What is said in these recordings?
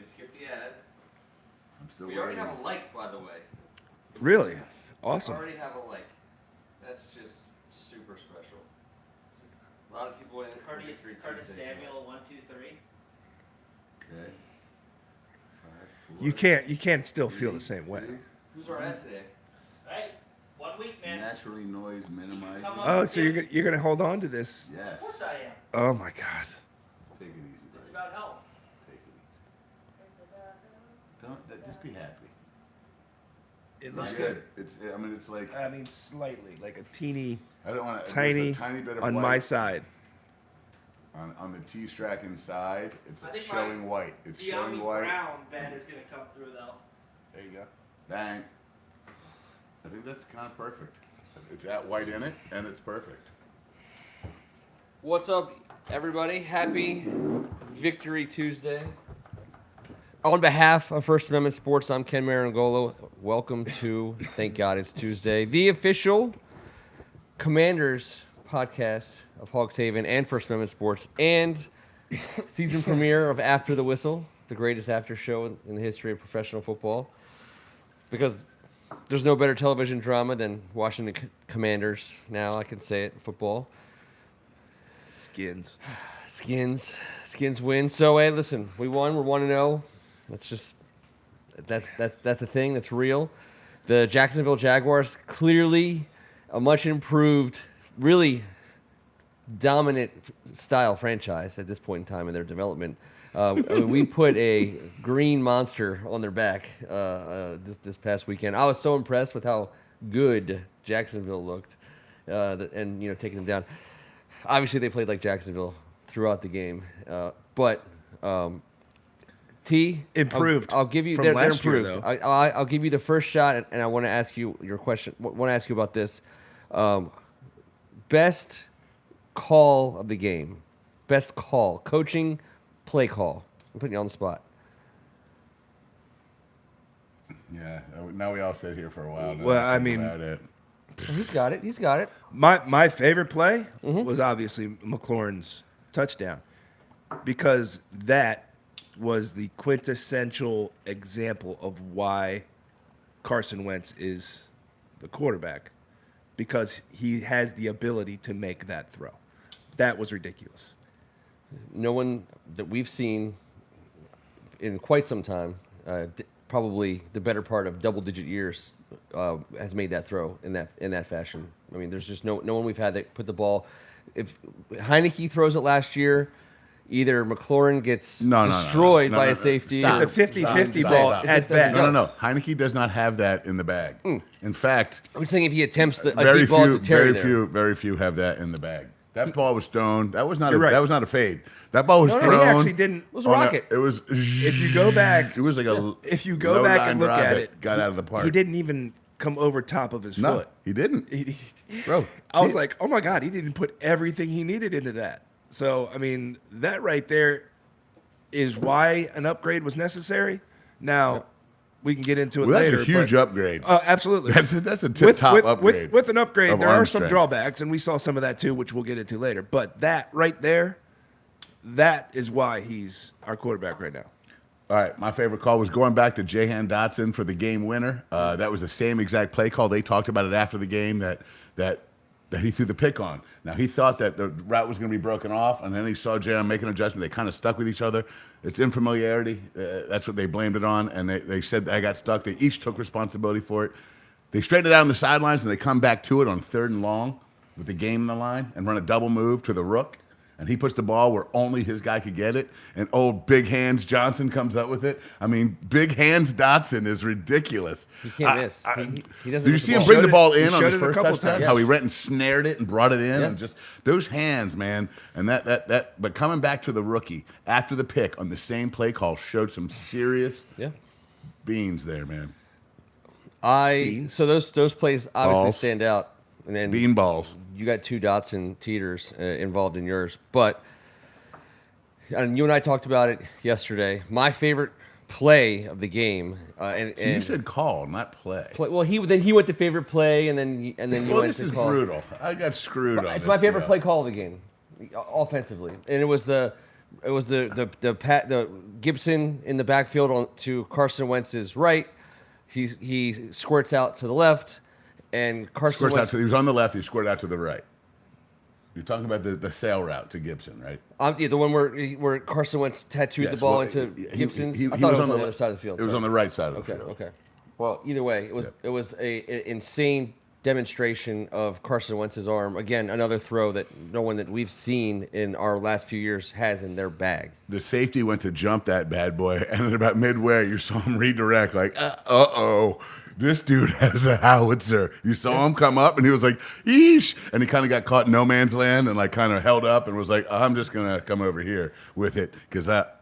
skip the ad. I'm still We already waiting. have a like, by the way. Really? Awesome. We already have a like. That's just super special. A lot of people in Curtis Tuesdays Samuel, 1, 2, 3. Okay. 5, 4. You can't still feel the same way. Who's our ad today? Right? 1 week, man. Naturally noise minimizing. come up- Oh, so you're gonna hold on to this? Yes. Of course I am. Oh my God. Take it easy, It's buddy. about health. Take it easy. Don't just be happy. It Not looks good. It's like I mean, slightly, like a teeny, I don't want to. tiny, A tiny bit of on white my side. on the T-Strack inside. It's I think showing white. It's showing De'Ami white. Brown bet is going to come through, though. There you go. Bang. I think that's kind of perfect. It's got white in it, and it's perfect. What's up, everybody? Happy Victory Tuesday. On behalf of First Amendment Sports, I'm Ken Marangolo. Welcome to, thank God it's Tuesday, the official Commanders podcast of Hawks Haven and First Amendment Sports, and season premiere of After the Whistle, the greatest after show in the history of professional football. Because there's no better television drama than Washington Commanders. Now I can say it, football. Skins. Skins win. So hey, listen, we won. We're 1-0. That's a thing. That's real. The Jacksonville Jaguars, clearly a much improved, really dominant style franchise at this point in time in their development. We put a green monster on their back this past weekend. I was so impressed with how good Jacksonville looked, and taking them down. Obviously, they played like Jacksonville throughout the game, but Improved. I'll give you. from They're last year, improved. though. I'll give you the first shot, and I want to ask you your question. Want to ask you about this. Best call of the game. Best call. Coaching, play call. I'm putting you on the spot. Yeah. Now we all sit here for a while. Now Well, I think mean- about it. He's got it. He's got it. My favorite play was obviously McLaurin's touchdown, because that was the quintessential example of why Carson Wentz is the quarterback, because he has the ability to make that throw. That was ridiculous. No one that we've seen in quite some time, probably the better part of double-digit years, has made that throw in that fashion. I mean, there's just no one we've had that put the ball. If Heineke throws it last year, either McLaurin gets destroyed by a safety. Stop. It's a 50-50 Stop. ball Stop. It at just doesn't best. No. Heineke does not have that in the bag. In fact, I'm saying if he attempts a very deep ball few, to Terry very few have that in the bag. That ball was thrown. That was not. You're right. That was not a fade. That ball was No, He thrown. actually didn't. It was a on rocket. It was. If you go back, It was like a. if you go low back line and look drive at that it, got out of the park. he didn't even come over top of his No, foot. he didn't, bro. I was like, oh my God, he didn't put everything he needed into that. So, I mean, that right there is why an upgrade was necessary. Now, we can get into it Well, later. that's a huge but- upgrade. Absolutely. That's a tip-top upgrade. With an upgrade, of there arm are some strength. drawbacks, and we saw some of that too, which we'll get into later. But that right there, that is why he's our quarterback right now. All right, my favorite call was going back to Jahan Dotson for the game winner. That was the same exact play call. They talked about it after the game that he threw the pick on. Now, he thought that the route was going to be broken off, and then he saw Jahan make an adjustment. They kind of stuck with each other. It's infamiliarity. That's what they blamed it on, and they said I got stuck. They each took responsibility for it. They straightened it out on the sidelines, and they come back to it on 3rd and long with the game in the line and run a double move to the rook. And he puts the ball where only his guy could get it. And old Big Hands Johnson comes up with it. I mean, Big Hands Dotson is ridiculous. He can't miss. He doesn't. Did you miss see the him ball. bring the ball He in on showed his it a first couple touchdown? times. How he went and snared it and brought it in, Yeah. and just those hands, man. And that. But coming back to the rookie after the pick on the same play call showed some serious Yeah. beans there, man. So those plays obviously Balls. stand out, and then Bean balls. you got 2 Dotson teeters involved in yours. But and you and I talked about it yesterday. My favorite play of the game, and You said call, not play. well, he went to favorite play, and then you Well, went this to is call. brutal. I got screwed on It's this my favorite deal. play call of the game, offensively, and it was the It was the Gibson in the backfield to Carson Wentz's right. He squirts out to the left, and Carson Squirts out Wentz. he was on the left. He squared out to the right. You're talking about the sail route to Gibson, right? Yeah, the one where Carson Wentz tattooed the Yes, ball well, into Gibson's. he I thought it was on the le- other side of the field. It was sorry. on the right side of the Okay, field. okay. Well, either way, Yep. it was a insane demonstration of Carson Wentz's arm. Again, another throw that no one that we've seen in our last few years has in their bag. The safety went to jump that bad boy, and then about midway, you saw him redirect, like, uh-oh, this dude has a howitzer. You saw him come up, and he was like, yeesh, and he kind of got caught in no man's land and, like, kind of held up and was like, I'm just going to come over here with it, because that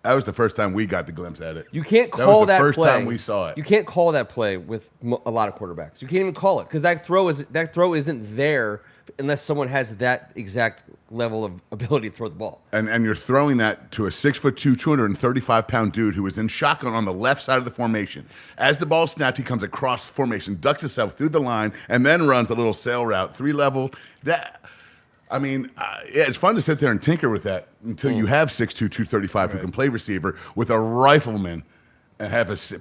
was the first time we got the glimpse at it. You can't That call was the that first play. time we saw it. You can't call that play with a lot of quarterbacks. You can't even call it because that throw isn't there unless someone has that exact level of ability to throw the ball. And you're throwing that to a 6'2", 235-pound dude who is in shotgun on the left side of the formation. As the ball snapped, he comes across formation, ducks himself through the line, and then runs a little sail route, 3-level. Yeah, it's fun to sit there and tinker with that until you have 6'2", 235 who can play receiver with a rifleman and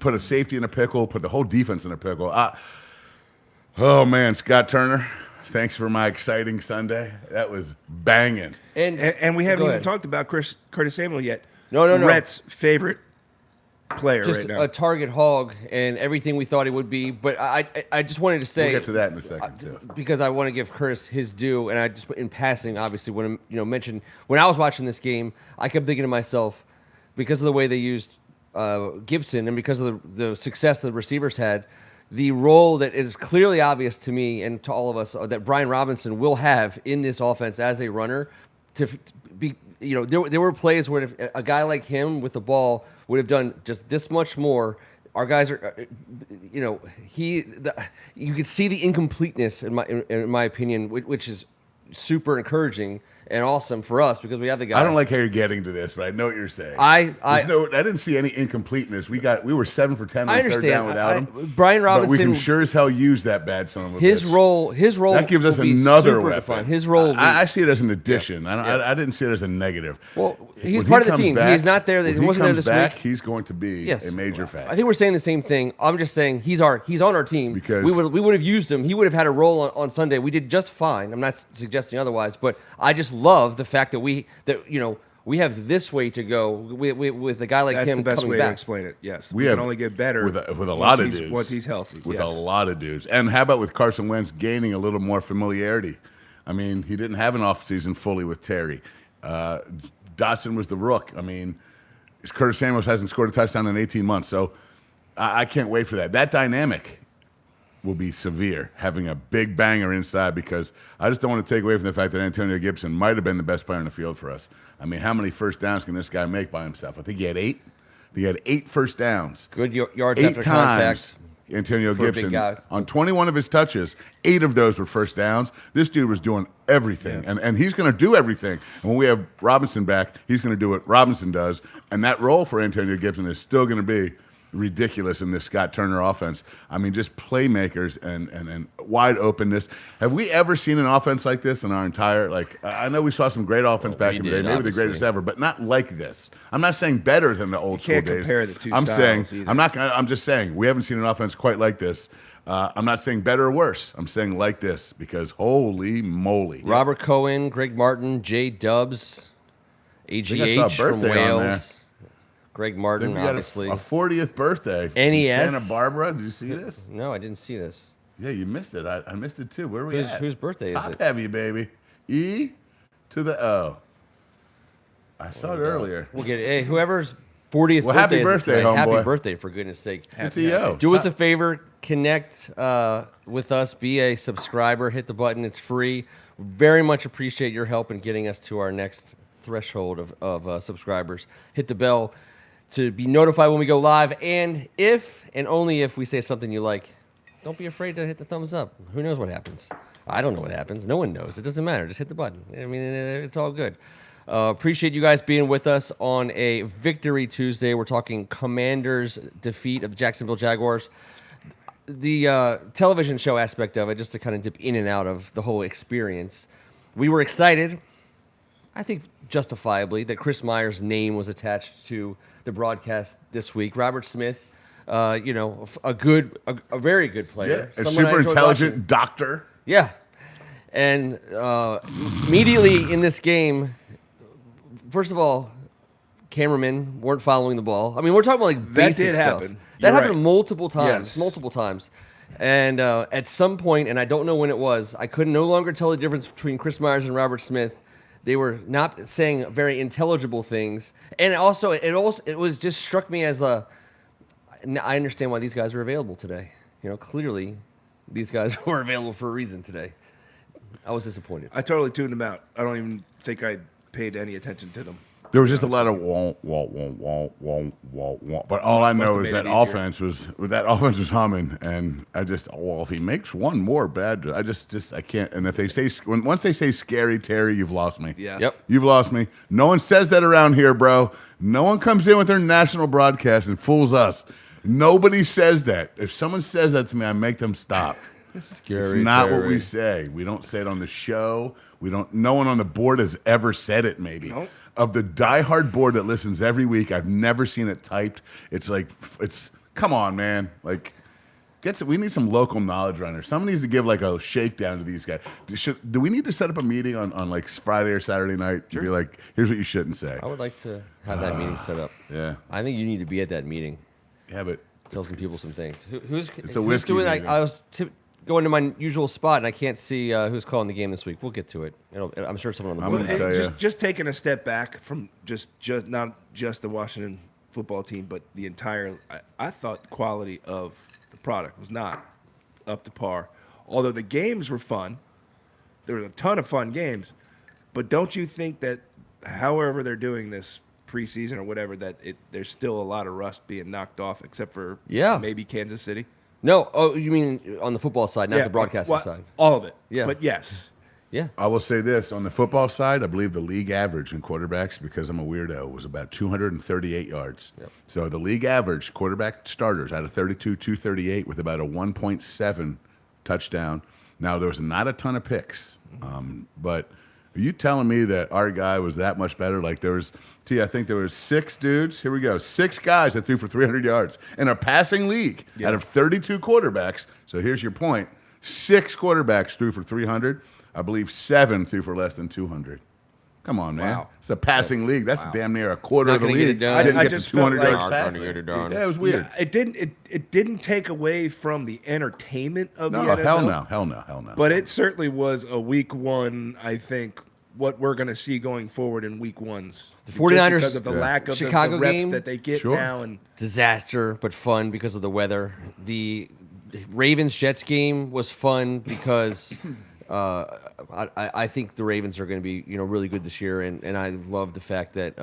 put a safety in a pickle, put the whole defense in a pickle. Oh, man, Scott Turner. Thanks for my exciting Sunday. That was banging. And we haven't Go even ahead. talked about Curtis Samuel yet. No. Rhett's favorite player Just right now. a target hog and everything we thought he would be. But I just wanted to say We'll get to that in a second, too. because I want to give Curtis his due, and I just in passing, obviously, when mentioned when I was watching this game, I kept thinking to myself, because of the way they used Gibson and because of the success the receivers had, the role that is clearly obvious to me and to all of us that Brian Robinson will have in this offense as a runner, to be, there were plays where if a guy like him with the ball would have done just this much more. Our guys are, you could see the incompleteness in my opinion, which is super encouraging and awesome for us because we have the guy. I don't like how you're getting to this, but I know what you're saying. I didn't see any incompleteness. We were 7 for 10 on I third understand. down without him. Brian But we Robinson, can sure as hell use that bad son of a his bitch. role That gives us will be another super weapon. defined. His role will be, I see it as an addition. Yeah. I didn't see it as a negative. well, he's When part he of the comes team. back- He's not there. He when wasn't there comes this back, week. he's going to be Yes. a major factor. I think we're saying the same thing. I'm just saying he's on our team Because- we would have used him. He would have had a role on Sunday. We did just fine. I'm not suggesting otherwise, but I just love the fact that we have this way to go with a guy like That's him the best coming way back. to explain it. Yes, We we have- can only get better with a once lot of he's- dudes. once he's healthy. With yes. a lot of dudes. And how about with Carson Wentz gaining a little more familiarity? I mean, he didn't have an offseason fully with Terry. Dotson was the rook. I mean, Curtis Samuels hasn't scored a touchdown in 18 months, so I can't wait for that. That dynamic will be severe, having a big banger inside, because I just don't want to take away from the fact that Antonio Gibson might have been the best player in the field for us. I mean, how many first downs can this guy make by himself? I think he had 8. He had 8 first downs. Good yards 8 after times. contact. Antonio for a big Gibson guy. on 21 of his touches, 8 of those were first downs. This dude was doing everything, and he's going to do everything. And when we have Robinson back, he's going to do what Robinson does, and that role for Antonio Gibson is still going to be ridiculous in this Scott Turner offense. I mean, just playmakers and wide openness. Have we ever seen an offense like this in our entire, I know we saw some great offense back we in the did, day, maybe the greatest obviously. ever, but not like this. I'm not saying better than the old school can't days. compare the two I'm saying, styles either. I'm just saying we haven't seen an offense quite like this. I'm not saying better or worse. I'm saying like this, because holy moly. Robert Cohen, Greg Martin, Jay Dubs, think I saw a AGH from birthday on there. Wales. Greg I think Martin, we got obviously. a 40th birthday from NES. Santa Barbara. Did you see this? No, I didn't see this. Yeah, you missed it. I missed it too. Where are we at? Whose birthday is Top it? heavy, baby. E to the O. I saw it earlier. We'll get it. Hey, whoever's 40th Well, birthday happy is birthday, today, happy homeboy. birthday, for goodness sake. It's a O. Do us a favor, connect with us, be a subscriber, hit the button. It's free. Very much appreciate your help in getting us to our next threshold of subscribers. Hit the bell to be notified when we go live. And if and only if we say something you like, don't be afraid to hit the thumbs up. Who knows what happens? I don't know what happens. No one knows. It doesn't matter. Just hit the button. I mean, it's all good. Appreciate you guys being with us on a Victory Tuesday. We're talking Commanders' defeat of the Jacksonville Jaguars. The television show aspect of it, just to kind of dip in and out of the whole experience. We were excited. I think justifiably, that Chris Myers' name was attached to the broadcast this week. Robert Smith, a very good player. A Someone I super enjoyed intelligent watching. doctor. Yeah. And immediately in this game, first of all, cameramen weren't following the ball. I mean, we're talking about like That basic did stuff. happen. That You're happened right. multiple times, Yes. multiple times. And at some point, and I don't know when it was, I could no longer tell the difference between Chris Myers and Robert Smith. They were not saying very intelligible things, and also it was just struck me as I understand why these guys are available today. Clearly, these guys were available for a reason today. I was disappointed. I totally tuned them out. I don't even think I paid any attention to them. There was just a lot of won't. But all I know have is made that it easier. offense was humming, and if he makes one more bad, I can't. And if they say once they say scary Terry, you've lost me. Yeah. Yep. You've lost me. No one says that around here, bro. No one comes in with their national broadcast and fools us. Nobody says that. If someone says that to me, I make them stop. It's not what we say. We don't say it on the show. No one on the board has ever said it, maybe. Nope. Of the diehard board that listens every week, I've never seen it typed. Come on, man. We need some local knowledge around here. Someone needs to give like a shakedown to these guys. Do we need to set up a meeting on like Friday or Saturday night to be like, here's what you shouldn't say? I would like to have that meeting set up. Yeah. I think you need to be at that meeting. Yeah, but Tell some people some things. Who's a whiskey doing? meeting. I was going to my usual spot, and I can't see who's calling the game this week. We'll get to it. I'm sure someone on the I'm board. gonna has. tell ya. Just taking a step back from just not just the Washington football team, but the entire. I thought the quality of the product was not up to par. Although the games were fun, there was a ton of fun games. But don't you think that, however they're doing this preseason or whatever, that there's still a lot of rust being knocked off, except for maybe Kansas City? No. Oh, you mean on the football side, not the broadcasting side? All of it. Yeah. But yes. Yeah. I will say this. On the football side, I believe the league average in quarterbacks, because I'm a weirdo, was about 238 yards. Yep. So the league average quarterback starters out of 32, 238 with about a 1.7 touchdown. Now, there was not a ton of picks, but are you telling me that our guy was that much better? Like I think there was 6 dudes. Here we go. 6 guys that threw for 300 yards in a passing league out of 32 quarterbacks. So here's your point. 6 quarterbacks threw for 300. I believe 7 threw for less than 200. Come on, man. Wow. It's a passing league. That's damn near a quarter Not of the gonna get it league. done. Didn't I get to just felt 200 like- yards Not gonna passing. get it done. Yeah, it was weird. Yeah, it didn't take away from the entertainment of No, the NFL. hell no. But it certainly was a week one, I think, what we're going to see going forward in week ones. The 49ers because of the lack of Chicago the reps game? that they get Sure. now. And Disaster, but fun because of the weather. The Ravens-Jets game was fun because I think the Ravens are going to be really good this year, and I love the fact that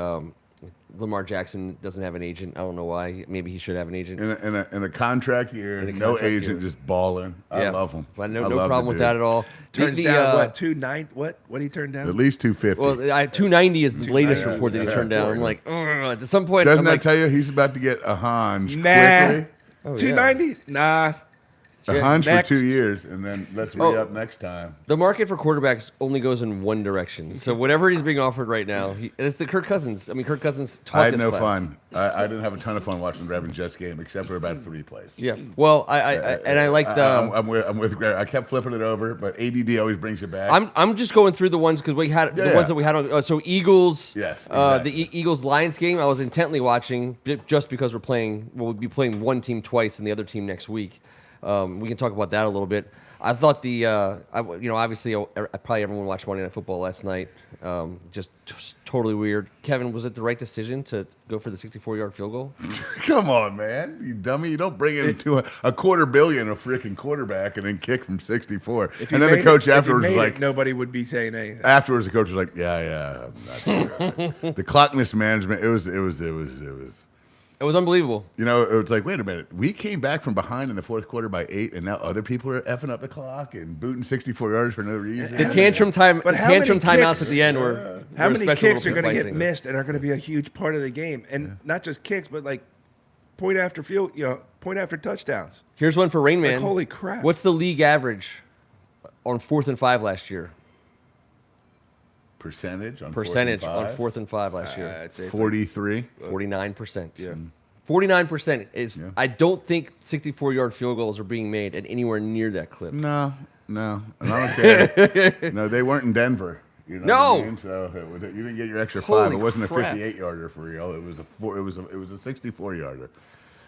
Lamar Jackson doesn't have an agent. I don't know why. Maybe he should have an agent. In a contract year, In a no contract agent, year. just balling. I Yeah. love him. But I no love the problem with dude. that at all. turns down, what, 290? What did he turn down? At least 250. Well, 290 is the latest 290, report that he yeah. turned down. I'm like, ugh. At some point, Doesn't I'm that like, tell you he's about to get a Hanj Nah. quickly? Oh, yeah. 290? Nah. A Yeah. Hanj for Next. 2 years, and then let's Oh. re-up next time. the market for quarterbacks only goes in one direction. So whatever he's being offered right now, it's the Kirk Cousins. I mean, Kirk Cousins taught I had this no class. fun. I didn't have a ton of fun watching the Ravens Jets game, except for about 3 plays. Yeah. Well, I liked. I'm with Greg. I kept flipping it over, but ADD always brings you back. I'm just going through the ones because we had the Yeah. ones that we had on. So Eagles. Yes, The exactly. Eagles Lions game I was intently watching just because we'll be playing one team twice and the other team next week. We can talk about that a little bit. I thought obviously probably everyone watched Monday Night Football last night. Just totally weird. Kevin, was it the right decision to go for the 64-yard field goal? Come on, man, you dummy! You don't bring it to a $250 million a freaking quarterback and then kick from 64. If And you then the made coach it- if you afterwards was made it, like, nobody would be saying anything. afterwards the coach was like, yeah, I'm not sure. The clock mismanagement. It was. It was unbelievable. It was like, wait a minute. We came back from behind in the fourth quarter by 8, and now other people are effing up the clock and booting 64 yards for no reason. The tantrum But how many timeouts kicks- at the end were How were many special kicks are little going to get slicing. missed and are going to be a huge part of the game? And not just kicks, but like point after touchdowns. Here's one for Rain Man. holy crap. What's the league average on 4th and 5 last year? percentage on percentage on 4th 4th and 5 last year. I'd say and it's 43. 49%. Yeah. 49% is. Yeah. I don't think 64-yard field goals are being made at anywhere near that clip. No, and I don't care. No, they weren't in Denver. You know No. what I mean? So you didn't get your extra Holy 5. It wasn't crap. a 58-yarder for real. It was a 64-yarder.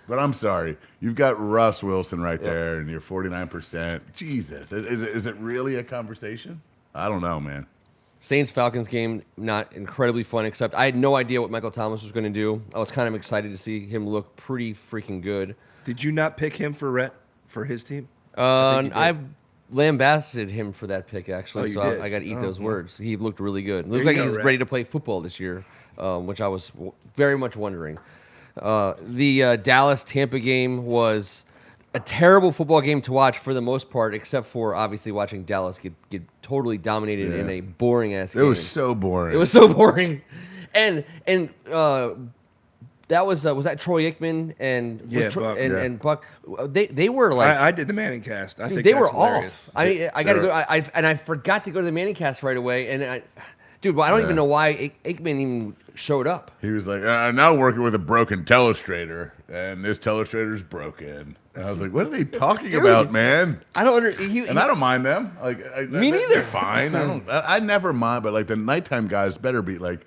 But I'm sorry, you've got Russ Wilson right there, and you're 49%. Jesus, is it really a conversation? I don't know, man. Saints Falcons game, not incredibly fun, except I had no idea what Michael Thomas was going to do. I was kind of excited to see him look pretty freaking good. Did you not pick him for Rhett for his team? I think you I did. lambasted him for that pick, actually, Oh, you so did? I got to eat Oh, those well. words. He looked really good. There Looked you like go, he's Rat. ready to play football this year, which I was very much wondering. The Dallas-Tampa game was a terrible football game to watch for the most part, except for obviously watching Dallas get totally dominated in Yeah. a boring-ass It game. was so boring. It was so boring. And that was that Troy Aikman and was Yeah, Troy, Buck, and, yeah. and Buck. They were like I did the Manning cast. I dude, think they that's were hilarious. off. I got to They're- go. I forgot to go to the Manning cast right away. And I don't even know why Aikman even showed up. He was like, I'm now working with a broken telestrator, and this telestrator's broken. And I was like, what are they talking about, man? I don't under. And I don't mind them. Like, Me they're neither. fine. I never mind, but like the nighttime guys better be like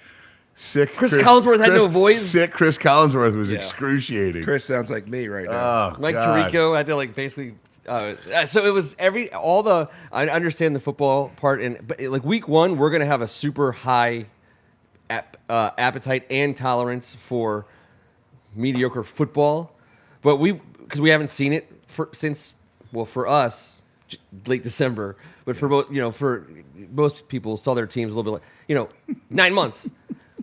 sick. Chris Collinsworth had no voice. Sick Chris Collinsworth was Yeah. excruciating. Chris sounds like me right now. Oh, Mike God. Tirico had to like basically. So it was all the. I understand the football part, but like week 1, we're gonna have a super high appetite and tolerance for mediocre football, but because we haven't seen it since for us late December, but for most people saw their teams a little bit like 9 months.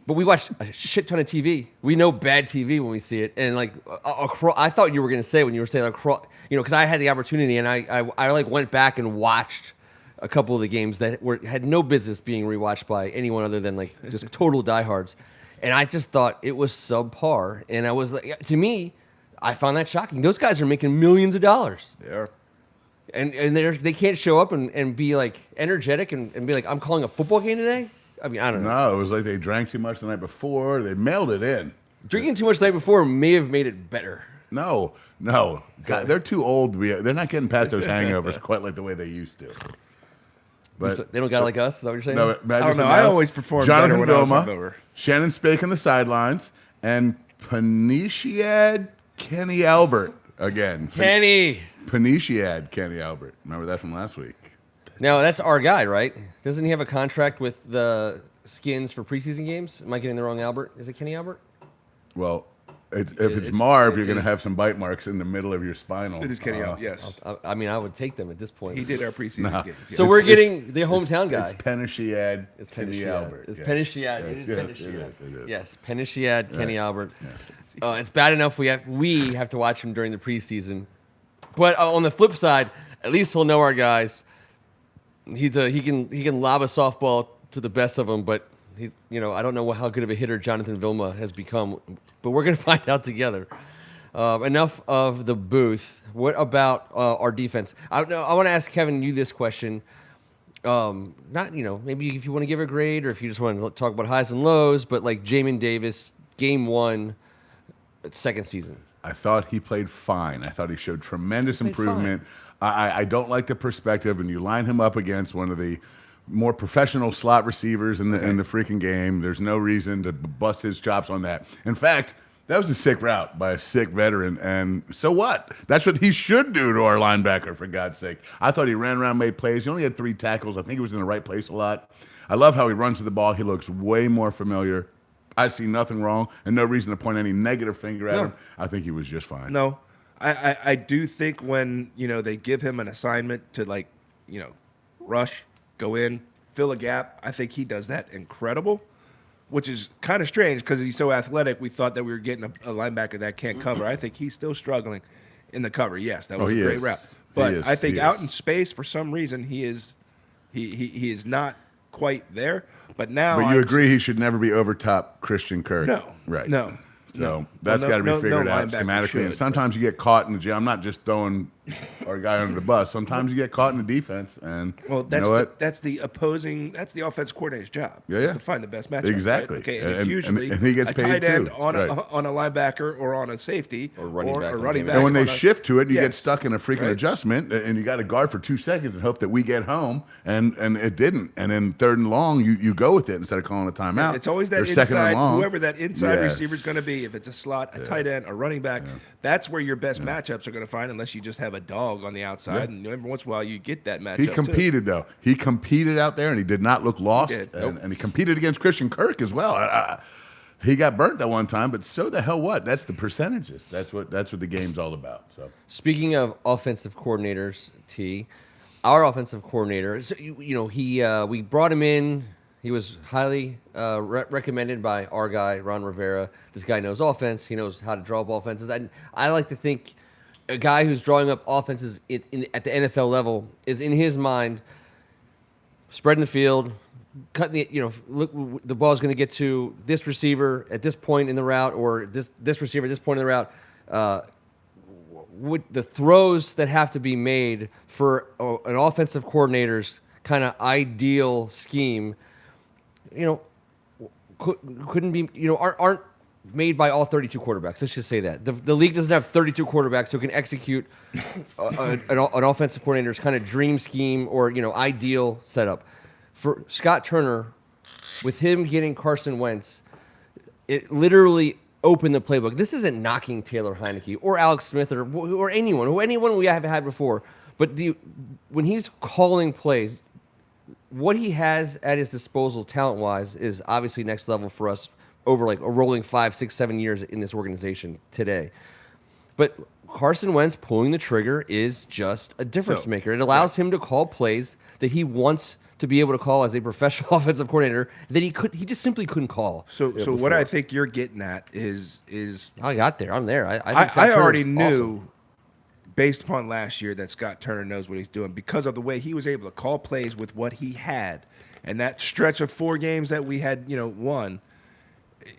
But we watched a shit ton of TV. We know bad TV when we see it, and like I thought you were gonna say when you were saying across, because I had the opportunity and I like went back and watched a couple of the games that had no business being rewatched by anyone other than like just total diehards, and I just thought it was subpar. And I was like, to me, I found that shocking. Those guys are making millions of dollars, Yeah. and they can't show up and be like energetic and be like, I'm calling a football game today. I mean, I don't know. No, it was like they drank too much the night before. They mailed it in. Drinking too much the night before may have made it better. No. God, they're too old. They're not getting past those hangovers quite like the way they used to. But They don't got it like us. Is that what you're saying? no, I don't know. I always performed Jonathan better when I was Goma, hungover. Shannon Spake on the sidelines, and Paniciad Kenny Albert again. Kenny. Paniciad Kenny Albert. Remember that from last week? Now that's our guy, right? Doesn't he have a contract with the Skins for preseason games? Am I getting the wrong Albert? Is it Kenny Albert? Well, if it's It's- Marv, it you're going to is- have some bite marks in the middle of your spinal. It is Kenny Albert, yes. I mean, I would take them at this point. He did our preseason game. So Yes. we're getting the hometown guy. It's Paniciad It's Kenny Peniciad. Albert. It's yes. Peniciad. Yes, It is yes, Peniciad. It is. Yes, Peniciad, Kenny Albert. Yes. It's bad enough we have to watch him during the preseason, but on the flip side, at least he'll know our guys. He can lob a softball to the best of them, but I don't know how good of a hitter Jonathan Vilma has become, but we're gonna find out together. Enough of the booth. What about our defense? I want to ask Kevin you this question. Not maybe if you want to give a grade or if you just want to talk about highs and lows, but like Jamin Davis, game 1, second season. I thought he played fine. I thought he showed tremendous Played improvement. I don't like the perspective, and you line him up against one of the more professional slot receivers in the freaking game. There's no reason to bust his chops on that. In fact, that was a sick route by a sick veteran, and so what? That's what he should do to our linebacker, for God's sake. I thought he ran around, made plays. He only had 3 tackles. I think he was in the right place a lot. I love how he runs to the ball. He looks way more familiar. I see nothing wrong and no reason to point any negative finger at No. him. I think he was just fine. No, I do think when they give him an assignment to rush, go in, fill a gap, I think he does that incredible, which is kind of strange because he's so athletic. We thought that we were getting a linebacker that can't cover. I think he's still struggling in the cover. Yes, that was a he great is. route, He but is. I think He out is. in space for some reason he is not quite there. But now, But you I'm- agree he should never be over top Christian Kirk. No. Right. No. So No. that's No, got to be no figured out linebacker schematically. And should, sometimes you get caught in the gym. I'm not just throwing our guy under the bus. Sometimes you get caught in the defense, and Well, you that's know what? that's the offense coordinator's job. Yeah, is yeah. to find the best matchup. Exactly. Right? Okay, And- it's and- usually and he gets a paid tight end too. on Right. on a linebacker or on a safety Or running back on running game back. And when they on a- shift to it, you get Yes. stuck in a freaking Right. adjustment, and you got to guard for 2 seconds and hope that we get home, and it didn't. And then 3rd and long, you go with it instead of calling a timeout. It's always that Or 2nd and inside, long. whoever that inside Yes. receiver is going to be. If it's a slot, a tight end, a running back, that's where your best matchups are going to find, unless you just have a dog on the outside. And every once in a while, you get that matchup. He too. competed though. He competed out there, and he did not look lost. did. And he competed against Christian Kirk as well. He got burnt that one time, but so the hell what? That's the percentages. That's what the game's all about. So Speaking of offensive coordinators, our offensive coordinator, so, we brought him in. He was highly recommended by our guy, Ron Rivera. This guy knows offense. He knows how to draw up offenses. And I like to think a guy who's drawing up offenses at the NFL level is, in his mind, spreading the field, cutting look, the ball's going to get to this receiver at this point in the route, or this receiver at this point in the route. With the throws that have to be made for an offensive coordinator's kind of ideal scheme, couldn't be, aren't made by all 32 quarterbacks. Let's just say that. The league doesn't have 32 quarterbacks who can execute an offensive coordinator's kind of dream scheme or, ideal setup. For Scott Turner, with him getting Carson Wentz, it literally opened the playbook. This isn't knocking Taylor Heineke or Alex Smith or anyone we have had before. But when he's calling plays, what he has at his disposal talent-wise is obviously next level for us over like a rolling 5, 6, 7 years in this organization today. But Carson Wentz pulling the trigger is just a difference maker. It allows him to call plays that he wants to be able to call as a professional offensive coordinator that he just simply couldn't call. So before. what I think you're getting at is I got there. I'm there. I think Scott I already Turner's knew, awesome. based upon last year, that Scott Turner knows what he's doing because of the way he was able to call plays with what he had. And that stretch of 4 games that we had, won,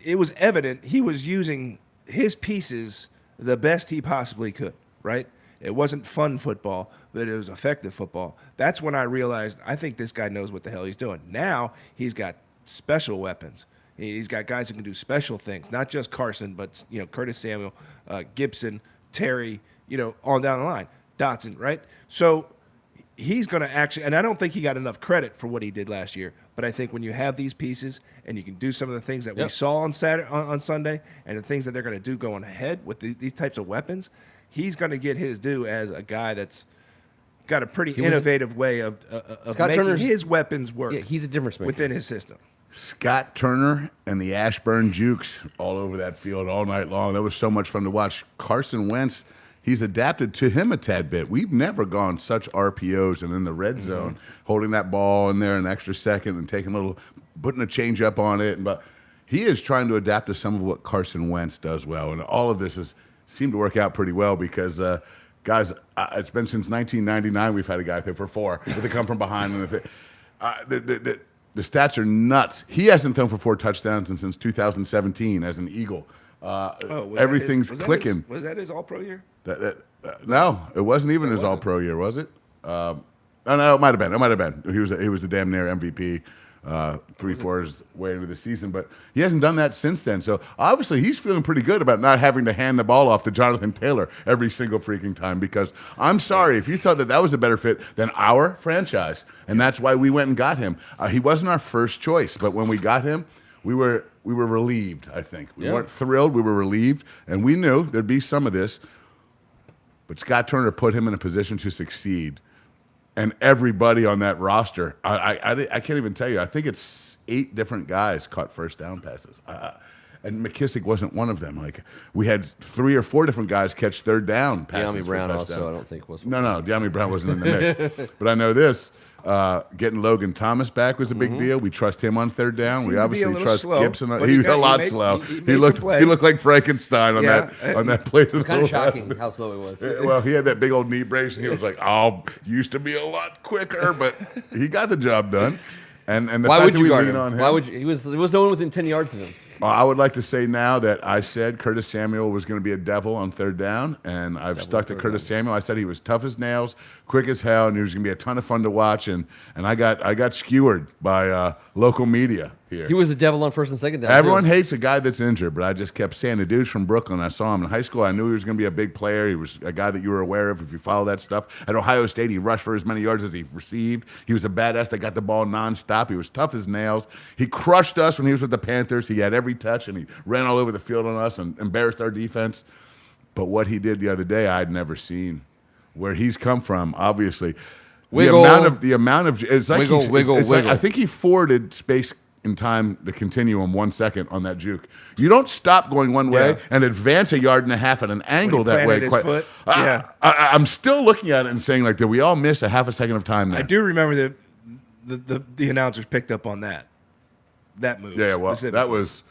it was evident he was using his pieces the best he possibly could, right? It wasn't fun football, but it was effective football. That's when I realized I think this guy knows what the hell he's doing. Now he's got special weapons. He's got guys who can do special things, not just Carson, but Curtis Samuel, Gibson, Terry, on down the line, Dotson, right? So he's going to actually, and I don't think he got enough credit for what he did last year. But I think when you have these pieces and you can do some of the things that we saw on Sunday, and the things that they're going to do going ahead with these types of weapons, he's going to get his due as a guy that's got a pretty innovative way of making Turner's, his weapons work. Yeah, he's a difference maker within his system. Scott Turner and the Ashburn Jukes all over that field all night long. That was so much fun to watch. Carson Wentz, he's adapted to him a tad bit. We've never gone such RPOs and in the red zone, holding that ball in there an extra second and putting a change up on it. But he is trying to adapt to some of what Carson Wentz does well. And all of this has seemed to work out pretty well because, guys, it's been since 1999 we've had a guy throw for 4 with a come from behind. And the stats are nuts. He hasn't thrown for 4 touchdowns since 2017 as an Eagle. Everything's clicking. Was that his All-Pro year? No, it wasn't even his All-Pro year, was it? No, it might have been. It might have been. He was the damn near MVP 3/4 way into the season, but he hasn't done that since then. So obviously he's feeling pretty good about not having to hand the ball off to Jonathan Taylor every single freaking time. Because I'm sorry if you thought that was a better fit than our franchise, and that's why we went and got him. He wasn't our first choice, but when we got him, we were relieved. I think we weren't thrilled. We were relieved, and we knew there'd be some of this. But Scott Turner put him in a position to succeed. And everybody on that roster, I can't even tell you. I think it's 8 different guys caught first down passes. And McKissick wasn't one of them. Like, we had 3 or 4 different guys catch third down passes. De'Ami Brown for also, touchdown. I don't think was. No, De'Ami Brown wasn't in the mix. But I know this. Getting Logan Thomas back was a big deal. We trust him on third down. Seemed We to be obviously a little trust slow, Gibson. but He he was a lot made- slow. he He made looked some plays. like Frankenstein on Yeah. that play. Kind of shocking how slow it was. Well, he had that big old knee brace, and he was like, "Oh, used to be a lot quicker," but he got the job done. And the Why fact would that you we guard lean him? on him, Why would you? There was no one within 10 yards of him. I would like to say now that I said Curtis Samuel was going to be a devil on third down, and I've stuck to Curtis Samuel. I said he was tough as nails, quick as hell, and he was going to be a ton of fun to watch. And I got skewered by local media here. He was a devil on first and second down. Everyone too. hates a guy that's injured, but I just kept saying the dude's from Brooklyn. I saw him in high school. I knew he was going to be a big player. He was a guy that you were aware of if you follow that stuff. At Ohio State, he rushed for as many yards as he received. He was a badass that got the ball nonstop. He was tough as nails. He crushed us when he was with the Panthers. He had every touch, and he ran all over the field on us and embarrassed our defense. But what he did the other day, I'd never seen. Where he's come from, obviously. Wiggle. The amount of it's like Wiggle, he's- wiggle, it's like- wiggle. I think he forwarded space in time to continuum 1 second on that juke. You don't stop going one way Yeah. and advance a yard and a half at an angle that way. planted his foot, yeah. I'm still looking at it and saying, like, did we all miss a half a second of time there? I do remember the announcers picked up on that move. Yeah, well, that specifically. was.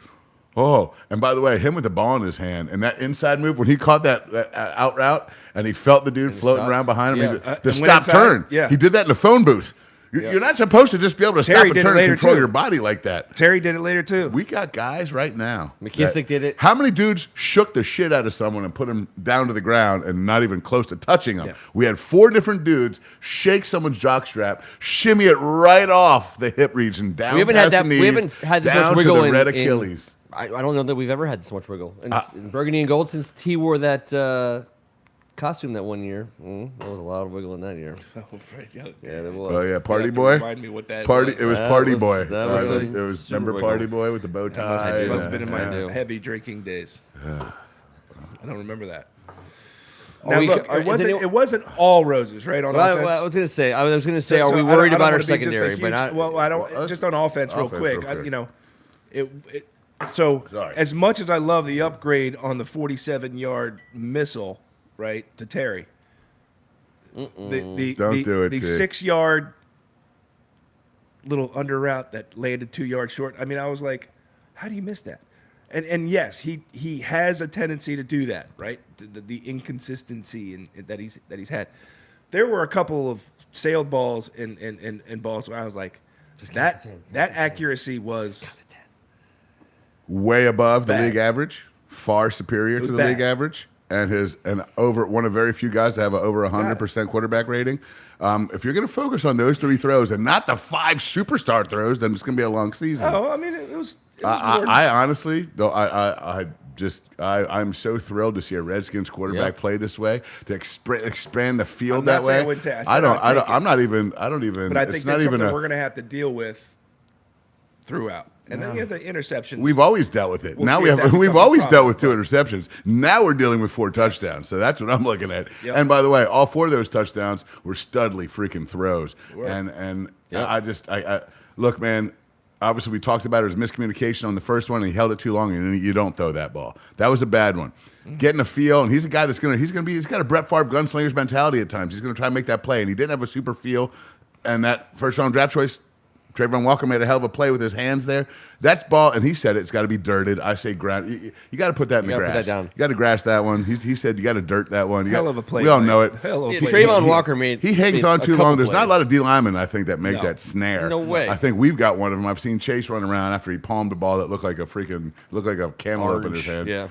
Oh, and by the way, him with the ball in his hand and that inside move when he caught that out route and he felt the dude floating stopped. around behind him, Yeah. the And went stop inside, turn. yeah. He did that in the phone booth. Yeah. You're not supposed to just be able to Terry stop and did it turn and later, control too. your body like that. Terry did it later too. We got guys right now. McKissick did it. How many dudes shook the shit out of someone and put him down to the ground and not even close to touching him? Yeah. We had 4 different dudes shake someone's jockstrap, shimmy it right off the hip region, down We haven't past had that. the knees, We haven't had this down much to wiggle the in red in- Achilles. I don't know that we've ever had this much wiggle. And in burgundy and gold since T wore that costume that one year. There was a lot of wiggle in that year. Yeah, there was. Oh yeah, Party have to Boy. remind me what that Party. was. It was That Party was- Boy. that was It some was. super Remember wiggle. Party Boy with the bow tie. It must have Yeah, been in I my do. heavy drinking days. I don't remember that. Oh, Now you look, ca- is it wasn't all roses, right? On Well, offense. I was gonna say. I was gonna say, So are we I don't- worried I don't about our wanna be just a secondary? But huge- not. well, I don't. Well, us- just on offense, real offense, quick. real quick. So Sorry. as much as I love the upgrade on the 47-yard missile, right, to Terry, the Don't do it, The T. 6-yard little under route that landed 2 yards short. I mean, I was like, how do you miss that? And yes, he has a tendency to do that, right? The inconsistency that he's had. There were a couple of sailed balls and balls where I was like, that accuracy was Way above the Bad. league average, far superior to was the bad. league average, and over one of very few guys to have an over 100% quarterback rating. If you're going to focus on those 3 throws and not the 5 superstar throws, then it's going to be a long season. oh, I mean, it was I, more. I honestly, though, I'm so thrilled to see a Redskins quarterback Yeah. play this way, to expand the field I'm that not saying way. I wouldn't take- I said I don't. I'd take it. I'm not even. I don't even. but I think it's not that's even something a. we're going to have to deal with throughout. And then you have the interceptions. We've always dealt with it. We'll Now see we if have. that We've becomes a always dealt problem. with 2 interceptions. Now we're dealing with 4 touchdowns. So that's what I'm looking at. Yep. And by the way, all 4 of those touchdowns were studly freaking throws. Were. And Yep. I look, man. Obviously, we talked about it was miscommunication on the first one, and he held it too long, and you don't throw that ball. That was a bad one. Getting a feel, and he's a guy he's got a Brett Favre gunslinger's mentality at times. He's gonna try and make that play, and he didn't have a super feel. And that first round draft choice, Trayvon Walker made a hell of a play with his hands there. That's ball, and he said it's got to be dirted. I say ground. You got to put that in the gotta put grass. that down. You got to grass that one. He said you got to dirt that one. Hell of a play. We all Mike. know it. Hell of a Yeah, play. Trayvon Walker made. He hangs made on a too couple long. There's not a plays. lot of D linemen, I think, that make No. that snare. No way. I think we've got one of them. I've seen Chase run around after he palmed a ball that looked like a cantaloupe in his hand. Yeah.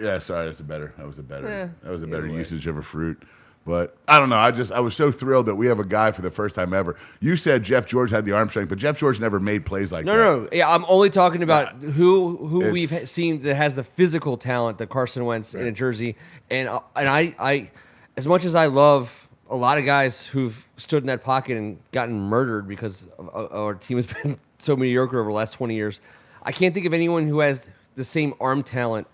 Yeah, sorry, that was a better anyway. usage of a fruit. But I don't know. I was so thrilled that we have a guy for the first time ever. You said Jeff George had the arm strength, but Jeff George never made plays like that. No. Yeah, I'm only talking about who we've It's- seen that has the physical talent that Carson Wentz in a jersey, and I, as much as I love a lot of guys who've stood in that pocket and gotten murdered because our team has been so mediocre over the last 20 years, I can't think of anyone who has the same arm talent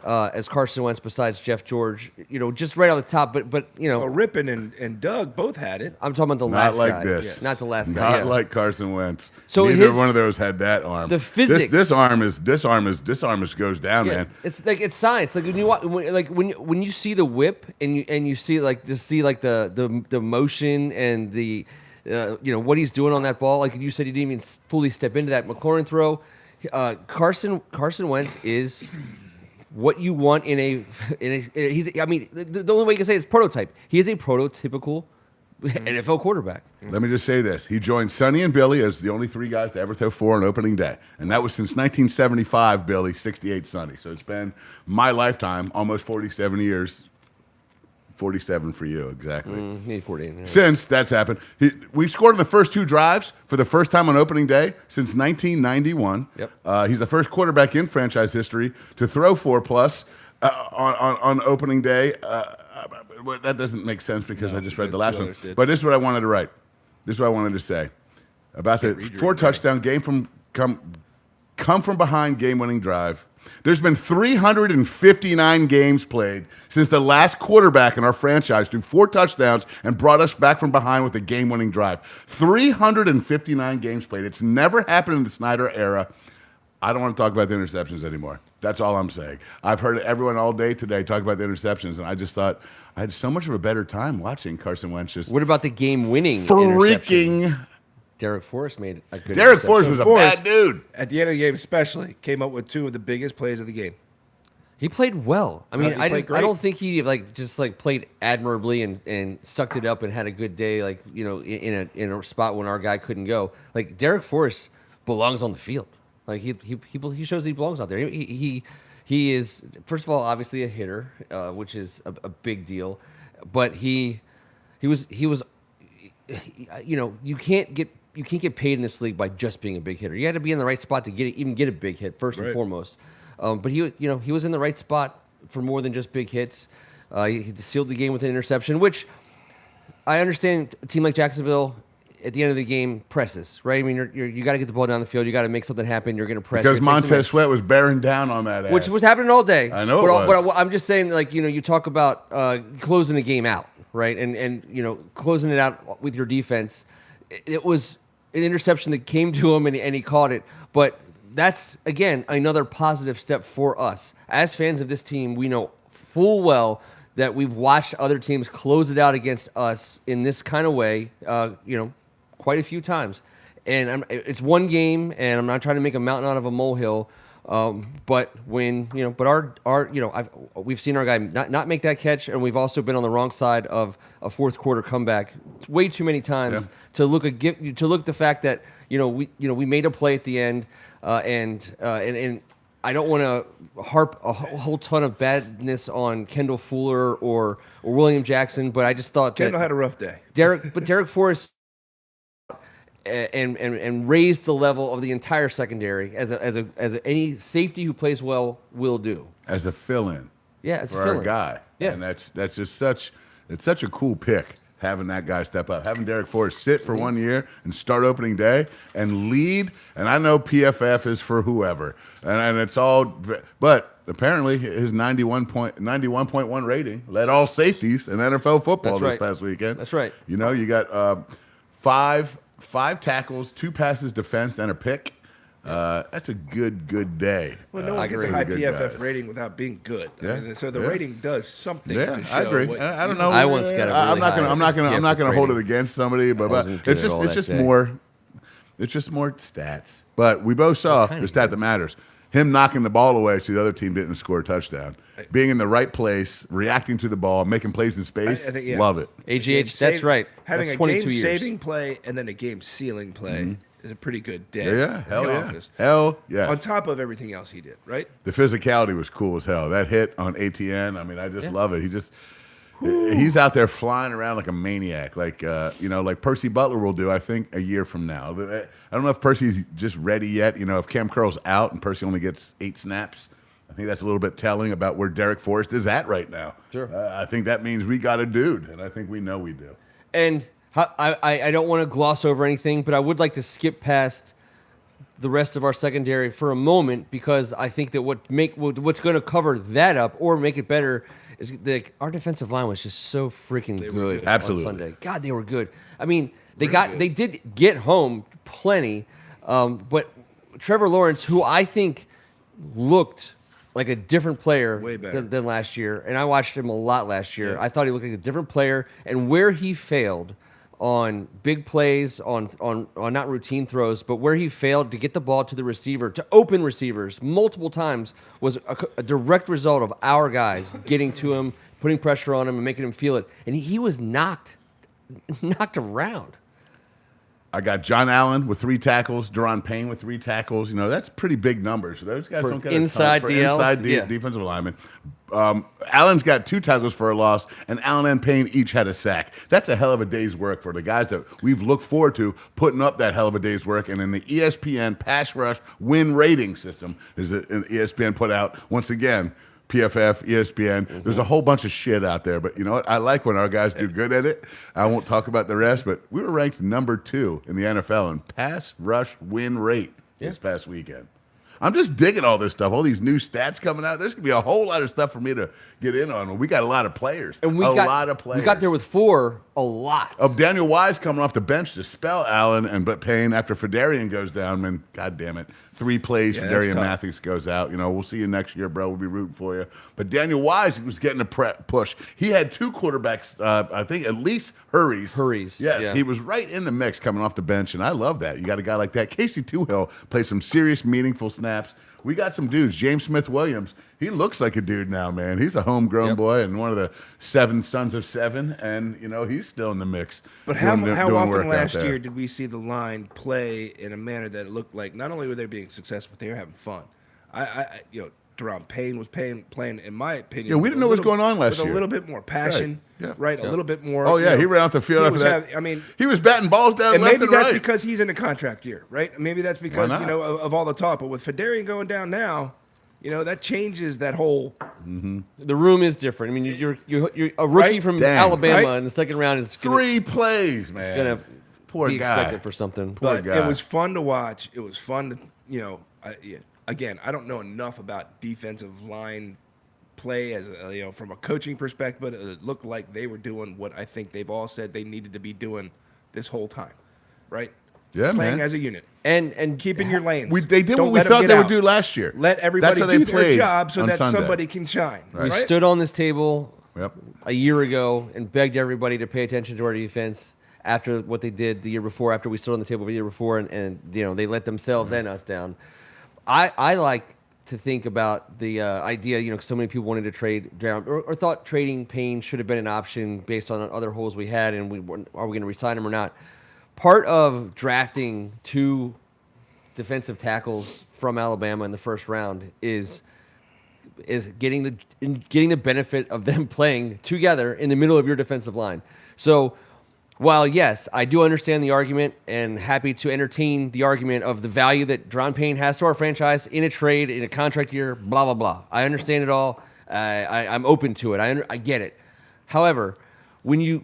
as Carson Wentz besides Jeff George. Just right on the top, but Well, Rippon and Doug both had it. I'm talking about the Not last like guy. this. Not the last guy. Not yeah. like Carson Wentz. So Neither one of those had that arm. the physics- This arm is goes down, Yeah, man. it's science. Like when you see the whip and you see the motion and the what he's doing on that ball. Like you said, he didn't even fully step into that McLaurin throw. Carson Wentz is what you want in a he's. I mean, the only way you can say it's prototype. He is a prototypical NFL quarterback. Let me just say this. He joined Sonny and Billy as the only three guys to ever throw 4 on opening day. And that was since 1975, Billy, 68 Sonny. So it's been my lifetime, almost 47 years. 47 for you, exactly. Maybe 48. Yeah. Since that's happened. We've scored in the first 2 drives for the first time on opening day since 1991. Yep. He's the first quarterback in franchise history to throw 4+ on opening day. That doesn't make sense because I just read the last one. But this is what I wanted to write. This is what I wanted to say about the 4 touchdown game from come from behind game-winning drive. There's been 359 games played since the last quarterback in our franchise threw 4 touchdowns and brought us back from behind with a game-winning drive. 359 games played. It's never happened in the Snyder era. I don't want to talk about the interceptions anymore. That's all I'm saying. I've heard everyone all day today talk about the interceptions, and I just thought I had so much of a better time watching Carson Wentz just What about the game-winning freaking. interception? Derek Forrest made a good Derek interception. Forrest was a bad dude. At the end of the game, especially, came up with 2 of the biggest plays of the game. He played well. I mean, he I played great. don't think he just played admirably and sucked it up and had a good day, in a spot when our guy couldn't go. Like Derek Forrest belongs on the field. Like he shows he belongs out there. He is, first of all, obviously a hitter, which is a big deal, but he was you can't get paid in this league by just being a big hitter. You had to be in the right spot to even get a big hit first and foremost. But he was in the right spot for more than just big hits. He sealed the game with an interception, which I understand. A team like Jacksonville, at the end of the game, presses, right? I mean, you got to get the ball down the field. You got to make something happen. You're going to press Because You're gonna take Montez Sweat was bearing down on that ass. which was happening all day. I know but, it was. But I'm just saying, you talk about closing the game out, right? And closing it out with your defense. It was an interception that came to him, and he caught it. But that's, again, another positive step for us. As fans of this team, we know full well that we've watched other teams close it out against us in this kind of way, quite a few times. And it's one game, and I'm not trying to make a mountain out of a molehill. But when we've seen our guy not make that catch, and we've also been on the wrong side of a fourth quarter comeback way too many times to look at the fact that we made a play at the end, and I don't want to harp a whole ton of badness on Kendall Fuller or William Jackson, but I just thought Kendall that had a rough day. Derek Forrest and raise the level of the entire secondary as any safety who plays well will do. As a fill-in. Yeah, as a for fill-in. our guy. Yeah. And that's just such a cool pick, having that guy step up. Having Derek Forrest sit for 1 year and start opening day and lead. And I know PFF is for whoever. And it's all – but apparently his 91.1 rating led all safeties in NFL football That's right. this past weekend. That's right. You got five tackles, 2 passes defense, and a pick. That's a good day. Well, no one gets agree. a high Good PFF guys. rating without being good. Yeah. I mean, so the Yeah. rating does something Yeah, to show. I agree. what I don't you- know. I once got a I'm really not gonna. high I'm not gonna. I'm not gonna PFF hold it rating. against somebody, but wasn't good it's at all just that day. more. It's just more stats. But we both saw kind the of stat that matters. Him knocking the ball away so the other team didn't score a touchdown. Being in the right place, reacting to the ball, making plays in space. I think, yeah. Love it. AGH, that's Save- right. Having That's a 22 years. game-saving play and then a game-sealing play is a pretty good day. Yeah. in Hell the yeah. office. Hell yes. On top of everything else he did, right? The physicality was cool as hell. That hit on ATN, I mean, I just love it. He's out there flying around like a maniac, like like Percy Butler will do, I think, a year from now. I don't know if Percy's just ready yet. If Cam Curl's out and Percy only gets 8 snaps, I think that's a little bit telling about where Derek Forrest is at right now. Sure. I think that means we got a dude, and I think we know we do. And I don't want to gloss over anything, but I would like to skip past the rest of our secondary for a moment, because I think that what's going to cover that up or make it better is that our defensive line was just so freaking good Absolutely. on Sunday. God, they were good. I mean, they did get home plenty, but Trevor Lawrence, who I think looked like a different player Way better. than last year, and I watched him a lot last year. I thought he looked like a different player, and where he failed on big plays, on not routine throws, but where he failed to get the ball to the receiver, to open receivers multiple times, was a direct result of our guys getting to him, putting pressure on him, and making him feel it. And he was knocked knocked around. I got John Allen with 3 tackles, Deron Payne with 3 tackles. You know, that's pretty big numbers. Those guys For don't get inside a ton for DLs? inside Yeah. defensive linemen. Allen's got 2 tackles for a loss, and Allen and Payne each had a sack. That's a hell of a day's work for the guys that we've looked forward to putting up that hell of a day's work. And in the ESPN pass rush win rating system, is ESPN put out once again. PFF, ESPN. There's a whole bunch of shit out there, but you know what? I like when our guys do good at it. I won't talk about the rest, but we were ranked number 2 in the NFL in pass rush win rate this past weekend. I'm just digging all this stuff, all these new stats coming out. There's going to be a whole lot of stuff for me to get in on. We got a lot of players. And we lot of players. We got there with 4, a lot. Of Daniel Wise coming off the bench to spell Allen but Payne after Fedarian goes down. Man, God damn it. 3 plays, Yeah, that's Fedarian tough. Matthews goes out. You know, we'll see you next year, bro. We'll be rooting for you. But Daniel Wise was getting a push. He had 2 quarterbacks, I think at least hurries. Yes, yeah. he was right in the mix coming off the bench, and I love that. You got a guy like that. Casey Toohill played some serious, meaningful snaps. We got some dudes. James Smith-Williams, he looks like a dude now, man. He's a homegrown boy and one of the 7 sons of 7, and, you know, he's still in the mix. But how doing work often out last there. year did we see the line play in a manner that it looked like not only were they being successful, but they were having fun? Deron Payne was playing, in my opinion. Yeah, we with didn't a know what was little- going on last with year. a little bit more passion, Right. A little bit more. Oh, yeah, you know, he ran off the field he after was that. having- he was batting balls down and left maybe and that's right. because he's in a contract year, right? Maybe that's because not? of all the talk. But with Fedarian going down now, that changes that whole. The room is different. I mean, you're a rookie Right? from Dang. Alabama Right? in the second round is 3 plays, man. going to Poor be guy. expected for something. Poor But guy. it was fun to watch. It was fun to, again, I don't know enough about defensive line play as from a coaching perspective, but it looked like they were doing what I think they've all said they needed to be doing this whole time, right? Yeah, Playing man. as a unit, And keeping your lanes. They did Don't what we let 'em thought get they would out. do last year. Let everybody That's how do they their played job so on that Sunday. somebody can shine. we Right? stood on this table Yep. a year ago and begged everybody to pay attention to our defense after what they did the year before, after we stood on the table the year before, and they let themselves and us down. I like to think about the idea, 'cause so many people wanted to trade down or thought trading Payne should have been an option based on other holes we had, and are we going to resign him or not? Part of drafting 2 defensive tackles from Alabama in the first round is getting the benefit of them playing together in the middle of your defensive line. So while, yes, I do understand the argument and happy to entertain the argument of the value that Deron Payne has to our franchise in a trade, in a contract year, blah, blah, blah. I understand it all. I'm open to it. I get it. However, when you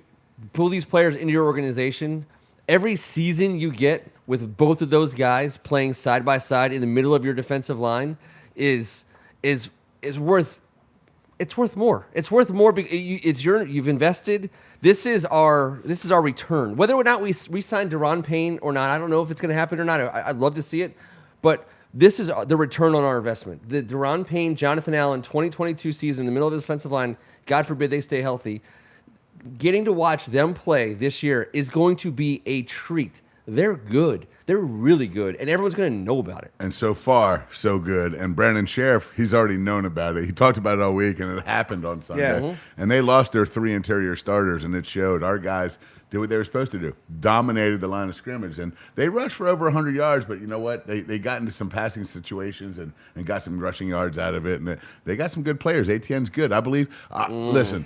pull these players into your organization, every season you get with both of those guys playing side by side in the middle of your defensive line is worth. It's worth more. It's worth more because you've invested. This is our return. Whether or not we sign Deron Payne or not, I don't know if it's going to happen or not. I'd love to see it, but this is the return on our investment. The Deron Payne, Jonathan Allen 2022 season in the middle of the defensive line. God forbid they stay healthy. Getting to watch them play this year is going to be a treat. They're good. They're really good, and everyone's going to know about it. And so far, so good. And Brandon Sheriff, he's already known about it. He talked about it all week, and it happened on Sunday. Yeah. Mm-hmm. And they lost their 3 interior starters, and it showed. Our guys did what they were supposed to do, dominated the line of scrimmage. And they rushed for over 100 yards, but you know what? They got into some passing situations and got some rushing yards out of it. And they got some good players. ATN's good. I believe. Listen.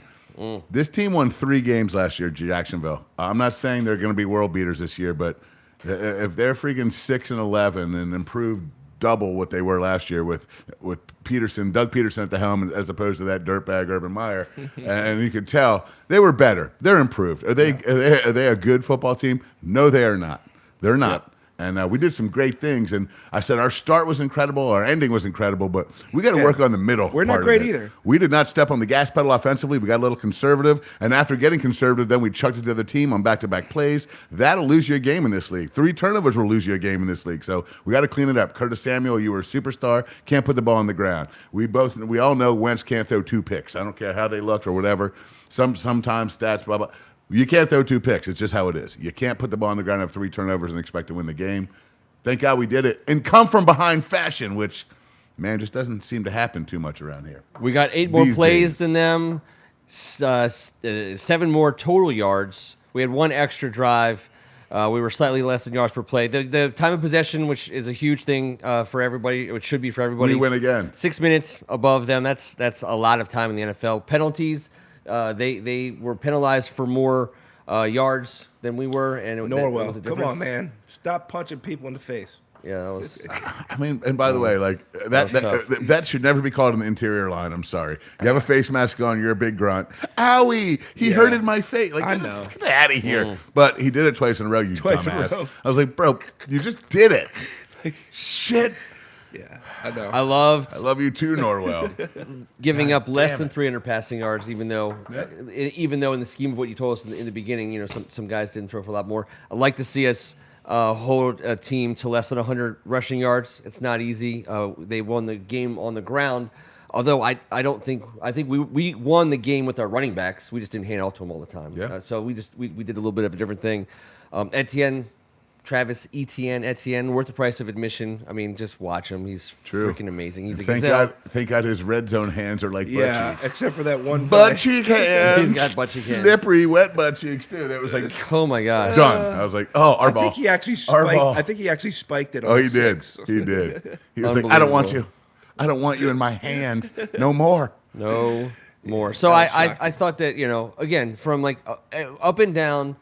This team won 3 games last year, Jacksonville. I'm not saying they're going to be world beaters this year, but if they're freaking 6-11 and improved double what they were last year with Doug Peterson at the helm as opposed to that dirtbag Urban Meyer, and you could tell they were better. They're improved. Are they a good football team? No, they are not. They're not. And we did some great things. And I said our start was incredible, our ending was incredible, but we got to work on the middle. We're not part of great it. either. We did not step on the gas pedal offensively. We got a little conservative. And after getting conservative, then we chucked it to the team on back-to-back plays. That'll lose you a game in this league. 3 turnovers will lose you a game in this league. So we got to clean it up. Curtis Samuel, you were a superstar. Can't put the ball on the ground. We all know Wentz can't throw 2 picks. I don't care how they looked or whatever. Sometimes stats, blah, blah. You can't throw 2 picks. It's just how it is. You can't put the ball on the ground, have 3 turnovers, and expect to win the game. Thank God we did it in come-from-behind fashion, which, man, just doesn't seem to happen too much around here. We got 8 more These plays days. than them, 7 more total yards, We had one extra drive. We were slightly less than yards per play. The time of possession, which is a huge thing for everybody, it should be for everybody. We win again. 6 minutes above them. That's a lot of time in the NFL. Penalties. They were penalized for more yards than we were, and that was Norwell, a come difference. on, man. Stop punching people in the face. Yeah, that was. I mean, and by the way, like was tough. that should never be called an interior line. I'm sorry. You have a face mask on. You're a big grunt. Owie! He Yeah. hurted my face. Like, I get the know. fuck out of here. But he did it twice in a row. You Twice in a dumbass. row. I was like, bro, you just did it. Shit. Yeah, I know. I loved I love you too, Norwell. giving up less damn than it. 300 passing yards, even though in the scheme of what you told us in the beginning, some guys didn't throw for a lot more. I'd like to see us hold a team to less than 100 rushing yards. It's not easy. They won the game on the ground, although I think we won the game with our running backs. We just didn't hand it off to them all the time. Yeah. So we did a little bit of a different thing. Travis Etienne, worth the price of admission. I mean, just watch him. He's True. freaking amazing. He's a Thank gazelle. God his red zone hands are like yeah, butt cheeks. except for that one Butt play. cheek hands. He's got butt cheek hands. Slippery, wet butt cheeks too. That was like Oh my gosh. done. I was like, oh, our I ball. think he actually Our spiked. ball. I think he actually spiked it. On Oh, he did. 6. He did. He was like, I don't want you. Unbelievable. I don't want you in my hands no more. No more. So That was I shocking. thought that, again, from like up and down,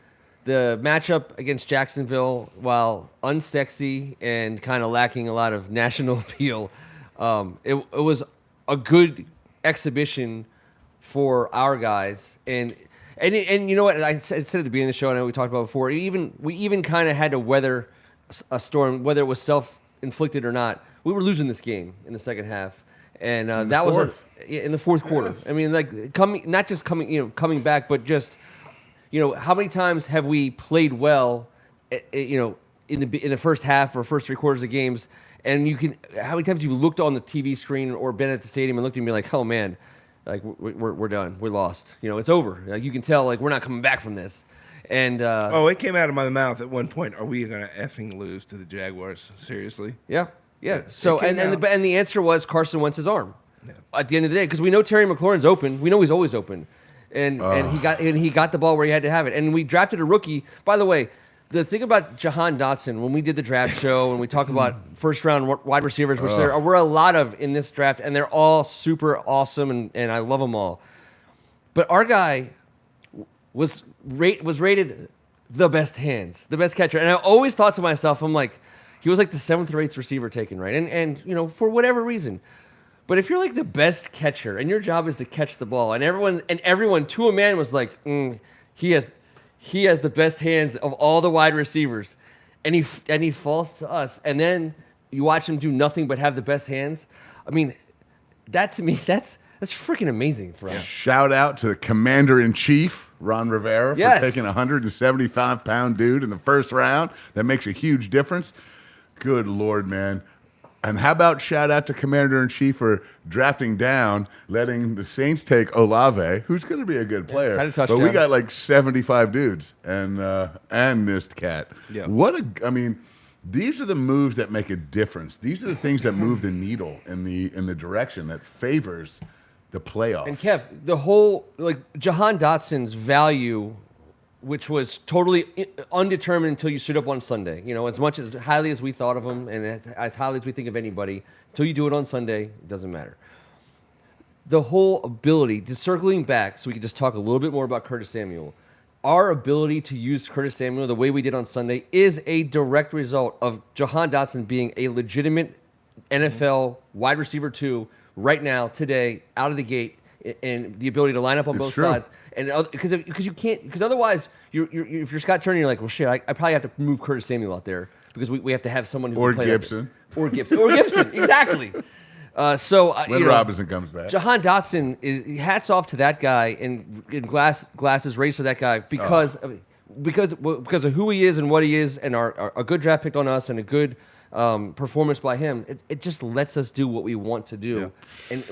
the matchup against Jacksonville, while unsexy and kind of lacking a lot of national appeal, it was a good exhibition for our guys. And you know what? I said at the beginning of the show, I know we talked about it before, we even kind of had to weather a storm, whether it was self-inflicted or not. We were losing this game in the second half. And that was fourth. in the fourth quarter. Yes. I mean, like coming back, but just how many times have we played well, in the first half or first 3 quarters of games, and how many times you looked on the TV screen or been at the stadium and looked at me like, oh man, like we're done, we're lost, it's over. Like you can tell, like we're not coming back from this. And Oh, it came out of my mouth at one point. Are we gonna effing lose to the Jaguars? Seriously? yeah. So came out. and the answer was Carson Wentz's arm. At the end of the day, because we know Terry McLaurin's open, we know he's always open, and he got the ball where he had to have it. And we drafted a rookie. By the way, the thing about Jahan Dotson, when we did the draft show and we talk about first round wide receivers, which there were a lot of in this draft, and they're all super awesome, and I love them all. But our guy was rated the best hands, the best catcher, and I always thought to myself, I'm like, he was like the 7th or 8th receiver taken, right? And for whatever reason. But if you're like the best catcher and your job is to catch the ball, and everyone to a man was like, he has the best hands of all the wide receivers, and he falls to us, and then you watch him do nothing but have the best hands. I mean, that to me, that's freaking amazing for us. Shout out to the Commander-in-Chief, Ron Rivera, for Yes. taking a 175-pound dude in the first round. That makes a huge difference. Good Lord, man. And how about shout out to Commander-in-Chief for drafting down, letting the Saints take Olave, who's going to be a good player. had a But we touchdown. got like 75 dudes and this cat. Yeah. These are the moves that make a difference. These are the things that move the needle in the direction that favors the playoffs. And Kev, the whole Jahan Dotson's value, which was totally undetermined until you stood up on Sunday. As much as highly as we thought of him, and as highly as we think of anybody, until you do it on Sunday, it doesn't matter. The whole ability, just circling back, so we can just talk a little bit more about Curtis Samuel. Our ability to use Curtis Samuel the way we did on Sunday is a direct result of Jahan Dotson being a legitimate NFL wide receiver 2 right now, today, out of the gate, and the ability to line up on It's both true. sides. And because you can't, because otherwise, if you're Scott Turner, you're like, well, shit, I probably have to move Curtis Samuel out there because we have to have someone who Or can play that- Gibson. or Gibson, exactly. When Robinson comes back. Jahan Dotson hats off to that guy, and glasses raised to that guy because of who he is and what he is, and a good draft pick on us and a good performance by him. It just lets us do what we want to do, and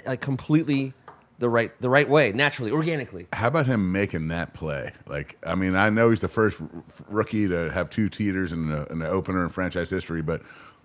like completely the right way, naturally, organically. How about him making that play? I know he's the first rookie to have 2 teeters in the opener in franchise history, but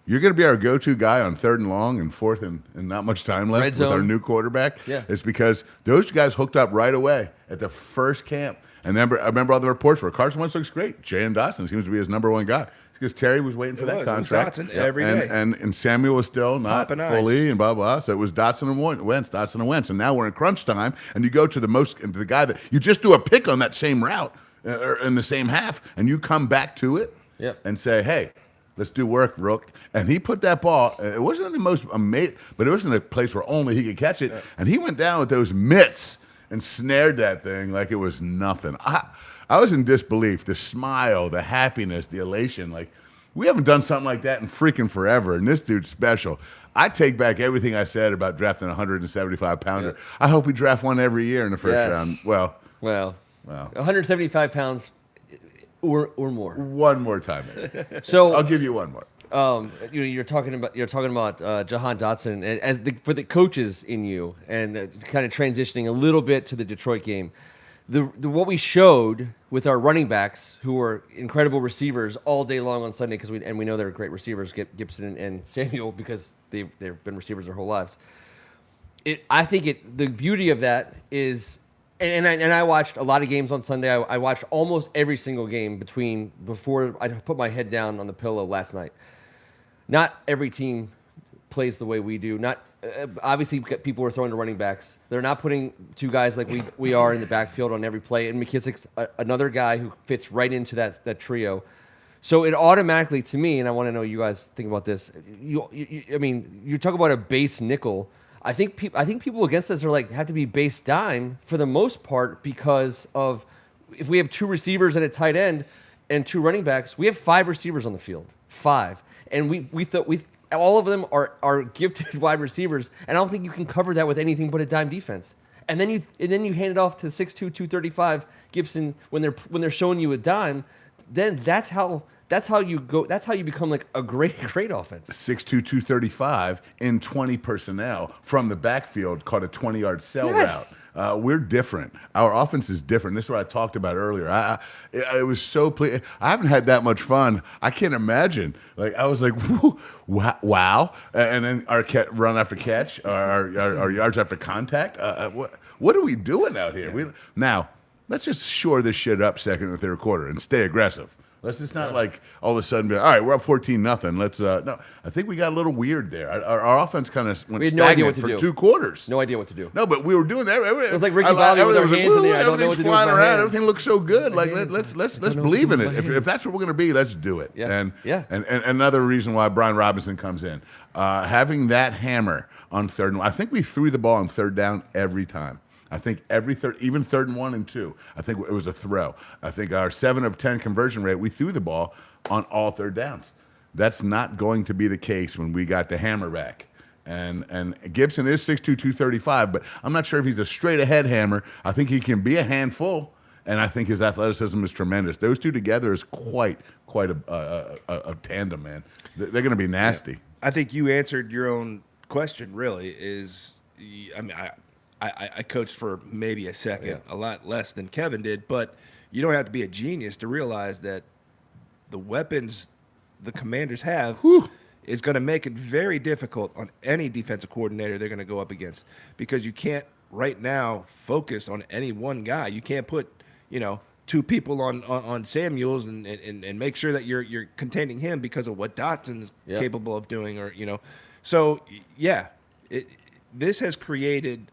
you're going to be our go-to guy on 3rd and long and 4th and not much time left Red with our zone. new quarterback. Yeah. It's because those guys hooked up right away at the first camp. And then I remember all the reports where Carson Wentz looks great. Jahan Dotson seems to be his number one guy. Because Terry was waiting for It that was. It was contract. Dotson every day. And Samuel was still not Popping fully eyes. and blah, blah. So it was Dotson and Wentz, Dotson and Wentz. And now we're in crunch time, and you go to the guy that you just do a pick on that same route or in the same half, and you come back to it Yep. and say, hey, let's do work, Rook. And he put that ball, it wasn't the most amazing, but it wasn't a place where only he could catch it. And he went down with those mitts and snared that thing like it was nothing. I was in disbelief. The smile, the happiness, the elation. Like, we haven't done something like that in freaking forever, and this dude's special. I take back everything I said about drafting a 175-pounder. Yeah. I hope we draft one every year in the first Yes. round. Well, Well, Wow. 175 pounds or more. one more time. So I'll give you one more. you're talking about Jahan Dotson and as for the coaches in you and kind of transitioning a little bit to the Detroit game. The what we showed with our running backs who were incredible receivers all day long on Sunday because we know they're great receivers, Gibson and Samuel, because they've been receivers their whole lives. I think the beauty of that is. And I watched a lot of games on Sunday. I watched almost every single game before I put my head down on the pillow last night. Not every team plays the way we do. Not obviously people are throwing to running backs. They're not putting two guys like we are in the backfield on every play. And McKissick's another guy who fits right into that trio. So it automatically, to me, and I want to know what you guys think about this. I mean, you talk about a base nickel. I think people against us are have to be base dime for the most part because of if we have two receivers and a tight end and two running backs, we have 5 receivers on the field, 5, and we thought all of them are gifted wide receivers, and I don't think you can cover that with anything but a dime defense. And then you hand it off to 6'2", 235 Gibson when they're showing you a dime, then that's how you go. That's how you become a great offense. 6'2", 235 in 20 personnel from the backfield caught a 20-yard sell Yes. route. We're different. Our offense is different. This is what I talked about earlier. It was so pleased. I haven't had that much fun. I can't imagine. I was like, wow. And then our run after catch, our yards after contact. What are we doing out here? Now, let's just shore this shit up second and third quarter and stay aggressive. Let's just not all of a sudden be all right, we're up 14-0. Let's no. I think we got a little weird there. Our offense kind of went We had no idea stagnant what to for do. 2 quarters. No idea what to do. No, but we were doing that. It was like Ricky Bobby with our hands in the air. I don't know what to do with Everything's flying my around. hands. Everything looks so good. Let's believe in it. If that's what we're going to be, let's do it. Yeah. And Yeah. And another reason why Brian Robinson comes in, having that hammer on third and I think we threw the ball on third down every time. I think every third, even 3rd and 1 and 2, I think it was a throw. I think our 7 of 10 conversion rate, we threw the ball on all third downs. That's not going to be the case when we got the hammer back. And Gibson is 6'2", 235, but I'm not sure if he's a straight ahead hammer. I think he can be a handful, and I think his athleticism is tremendous. Those two together is quite a tandem, man. They're going to be nasty. I think you answered your own question. Really, I mean, I coached for maybe a second, a lot less than Kevin did, but you don't have to be a genius to realize that the weapons the Commanders have is going to make it very difficult on any defensive coordinator they're going to go up against, because you can't right now focus on any one guy. You can't put 2 people on Samuels and make sure that you're containing him because of what Dotson's capable of doing, So yeah, this has created.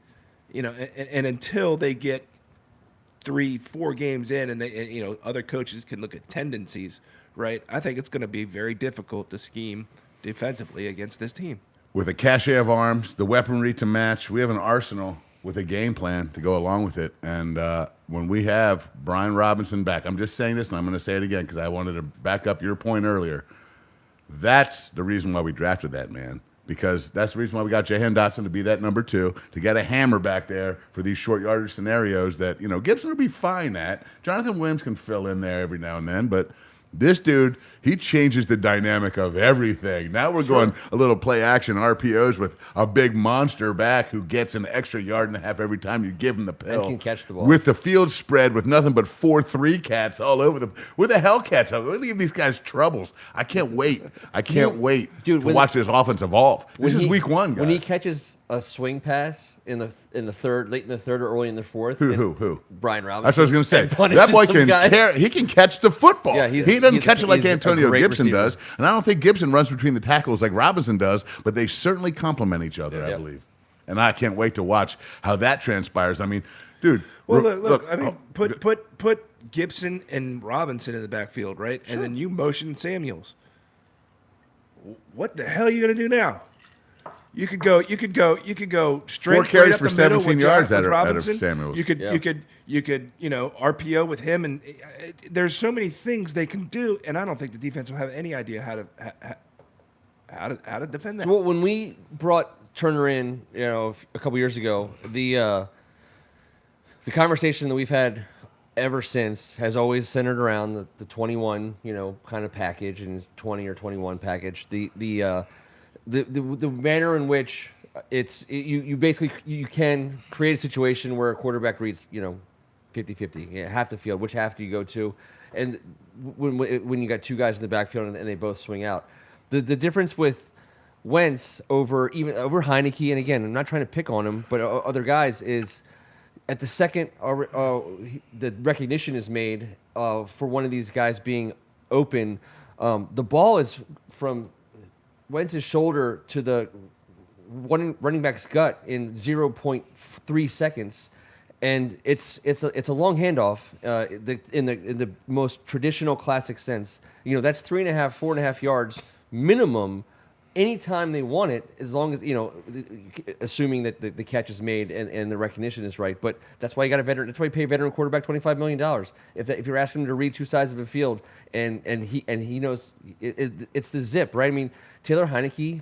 And until they get 3-4 games in, and other coaches can look at tendencies, right? I think it's going to be very difficult to scheme defensively against this team. With a cachet of arms, the weaponry to match, we have an arsenal with a game plan to go along with it. And when we have Brian Robinson back, I'm just saying this, and I'm going to say it again because I wanted to back up your point earlier. That's the reason why we drafted that man. Because that's the reason why we got Jahan Dotson to be that number 2, to get a hammer back there for these short yardage scenarios that, Gibson will be fine at. Jonathan Williams can fill in there every now and then, but this dude, he changes the dynamic of everything. Now we're going a little play action RPOs with a big monster back who gets an extra 1.5 yards every time you give him the pill. And can catch the ball. With the field spread with nothing but 4-3 cats all over them. Where the hell cats? We're going to give these guys troubles. I can't wait. I can't wait dude, to watch this offense evolve. This is When week 1, guys. When he catches a swing pass in the third, late in the third or early in the fourth. Who? Brian Robinson. That's what I was going to say. and punishes That boy some can guys. he can catch the football. Yeah, he doesn't catch it like he's a Antonio great Gibson receiver. does, and I don't think Gibson runs between the tackles like Robinson does. But they certainly complement each other, I Yeah. believe. And I can't wait to watch how that transpires. I mean, dude. Well, look. I mean, put Gibson and Robinson in the backfield, right? Sure. And then you motion Samuels. What the hell are you gonna do now? You could go straight 4 carries right up for the middle 17 with yards with out of Robinson. Samuels. You could Yeah. you could RPO with him, and there's so many things they can do, and I don't think the defense will have any idea how to defend that. Well, when we brought Turner in, a couple years ago, the conversation that we've had ever since has always centered around the 21, kind of package and 20 or 21 package. The manner in which you basically you can create a situation where a quarterback reads 50-50, half the field. Which half do you go to? And when you got two guys in the backfield and they both swing out, the difference with Wentz over Heineke, and again, I'm not trying to pick on him, but other guys is at the second the recognition is made for one of these guys being open, the ball is from Wentz's shoulder to the running back's gut in 0.3 seconds, and it's a long handoff in the most traditional classic sense. That's 3.5, 4.5 yards minimum anytime they want it, as long as assuming that the catch is made and the recognition is right. But that's why you got a veteran. That's why you pay a veteran quarterback $25 million. If you're asking him to read two sides of a field and he knows it's the zip, right? I mean, Taylor Heineke.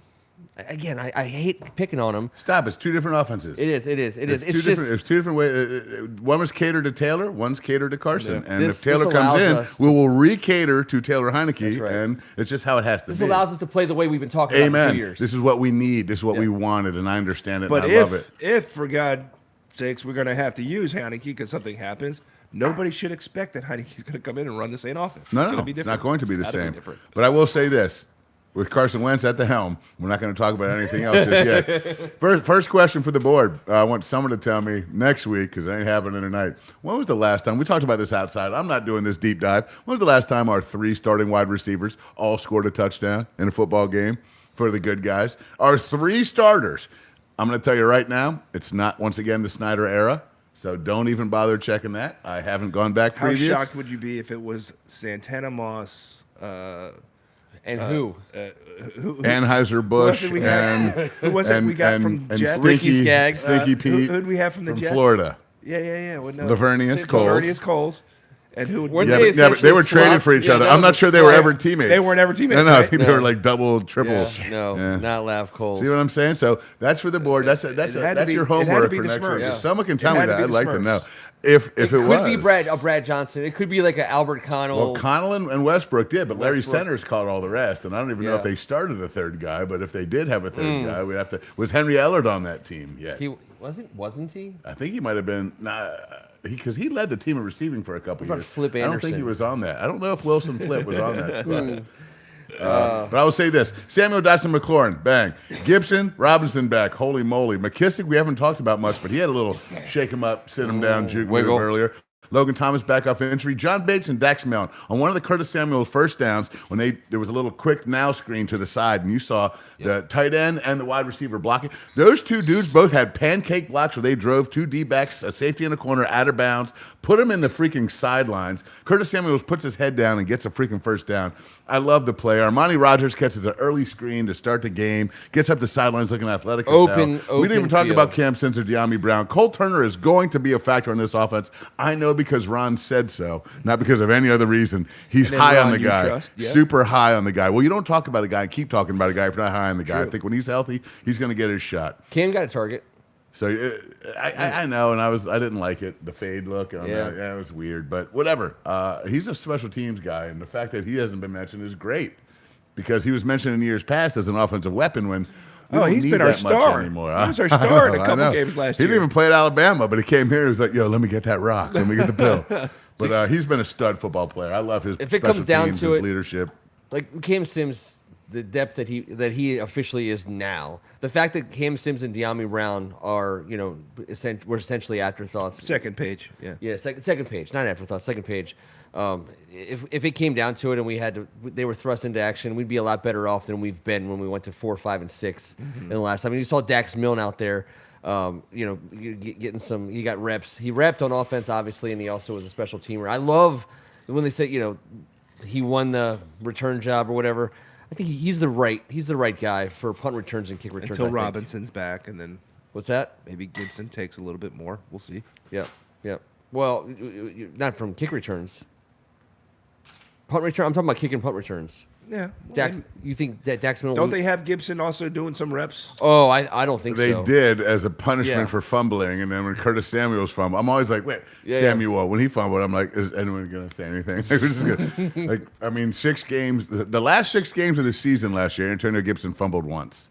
Again, I hate picking on him. Stop. It's two different offenses. It is. It's two different ways. One was catered to Taylor, one's catered to Carson. Yeah. And This if Taylor comes allows in, us we will re-cater to Taylor Heineke, That's right. and it's just how it has to This be. allows us to play the way we've been talking about for Amen. 2 years. This is what we need. This is what Yeah. we wanted, and I understand it, But and I love it. if for God's sakes we're going to have to use Heineke because something happens, nobody should expect that Heineke's going to come in and run the same offense. No, it's gonna be it's different. not going to be the It's gotta same. different. But I will say this. With Carson Wentz at the helm, we're not going to talk about anything else just yet. First question for the board. I want someone to tell me next week, because it ain't happening tonight. When was the last time? We talked about this outside. I'm not doing this deep dive. When was the last time our 3 starting wide receivers all scored a touchdown in a football game for the good guys? Our 3 starters. I'm going to tell you right now, it's not, once again, the Snyder era. So don't even bother checking that. I haven't gone back How previous. shocked would you be if it was Santana Moss? And who? Anheuser-Busch Who was it we got? Who was it we got from Jets? Ricky Skaggs. Stinky Pete Who'd we have from the from Jets? Florida. Yeah. Well, no. Lavernius Coles. Lavernius Coles. And who would Weren't be? Yeah, They but they essentially were traded swapped? for each Yeah, other. that I'm was not a sure they were swap. ever teammates. They weren't ever teammates, No, I right? think they were like double, triple. Yeah, no, Yeah. not Lav Coles. See what I'm saying? So that's for the board. That's had to that's be- your it had to homework be for the next Smurfs. week. Yeah. If someone can It tell me had to that, be I'd the like to Smurfs. know. If it could was be Brad Johnson. It could be like an Albert Connell. Well, Connell and Westbrook did, but Larry Westbrook. Centers caught all the rest, and I don't even know Yeah. if they started a third guy. But if they did have a third guy, we'd have to. Was Henry Ellard on that team yet? he wasn't he? I think he might have been, because he led the team in receiving for a couple What about years. Flip I don't think Anderson? he was on that. I don't know if Wilson Flip was on that squad. But I will say this: Samuel Dotson McLaurin, bang. Gibson, Robinson back. Holy moly! McKissick, we haven't talked about much, but he had a little shake him up, sit him down, juke move wiggle. earlier. Logan Thomas back off injury. John Bates and Dax Mellon on one of the Curtis Samuel first downs when there was a little quick now screen to the side, and you saw the tight end and the wide receiver blocking. Those two dudes both had pancake blocks where they drove 2 D-backs, a safety in the corner, out of bounds, put them in the freaking sidelines. Curtis Samuels puts his head down and gets a freaking first down. I love the play. Armani Rogers catches an early screen to start the game, gets up the sidelines looking athletic as Open hell. We didn't even talk field. about Cam Sims or De'Ami Brown. Cole Turner is going to be a factor in this offense. I know because Ron said so, not because of any other reason. He's And then high on Ron the you guy, trust, yeah. super high on the guy. Well, you don't talk about a guy and keep talking about a guy if you're not high on the guy. I think when he's healthy, he's going to get his shot. Cam got a target. So I know, and I didn't like it, the fade look. And Yeah. it was weird, but whatever. He's a special teams guy, and the fact that he hasn't been mentioned is great because he was mentioned in years past as an offensive weapon when. We Oh, don't he's need been our that much star. anymore. He was our I star in a know, I couple know. games last He didn't year. even play at Alabama, but he came here. He was like, "Yo, let me get that rock. Let me get the pill." But he's been a stud football player. I love his If it special comes down teams, to his it- leadership. Like Cam Sims the depth that he officially is now. The fact that Cam Sims and De'Ami Brown are, were essentially afterthoughts. Second page. Yeah. Yeah, second page, not afterthoughts, second page. If it came down to it and they were thrust into action, we'd be a lot better off than we've been when we went to 4, 5, and 6 in the last. I mean, you saw Dax Milne out there, getting some. He got reps. He repped on offense, obviously, and he also was a special teamer. I love when they say, he won the return job or whatever. I think he's the right guy for punt returns and kick returns. Until I think. Robinson's back, and then What's that? maybe Gibson takes a little bit more. We'll see. Yeah. Well, not from kick returns. Punt return. I'm talking about kick and punt returns. Yeah. Dax, you think that Dax Milne? Don't they have Gibson also doing some reps? Oh, I don't think They so. did as a punishment Yeah. for fumbling, and then when Curtis Samuel's fumbled, I'm always like, wait, Yeah, Samuel. When he fumbled, I'm like, is anyone going to say anything? We're just gonna, 6 games. The last 6 games of the season last year, Antonio Gibson fumbled once.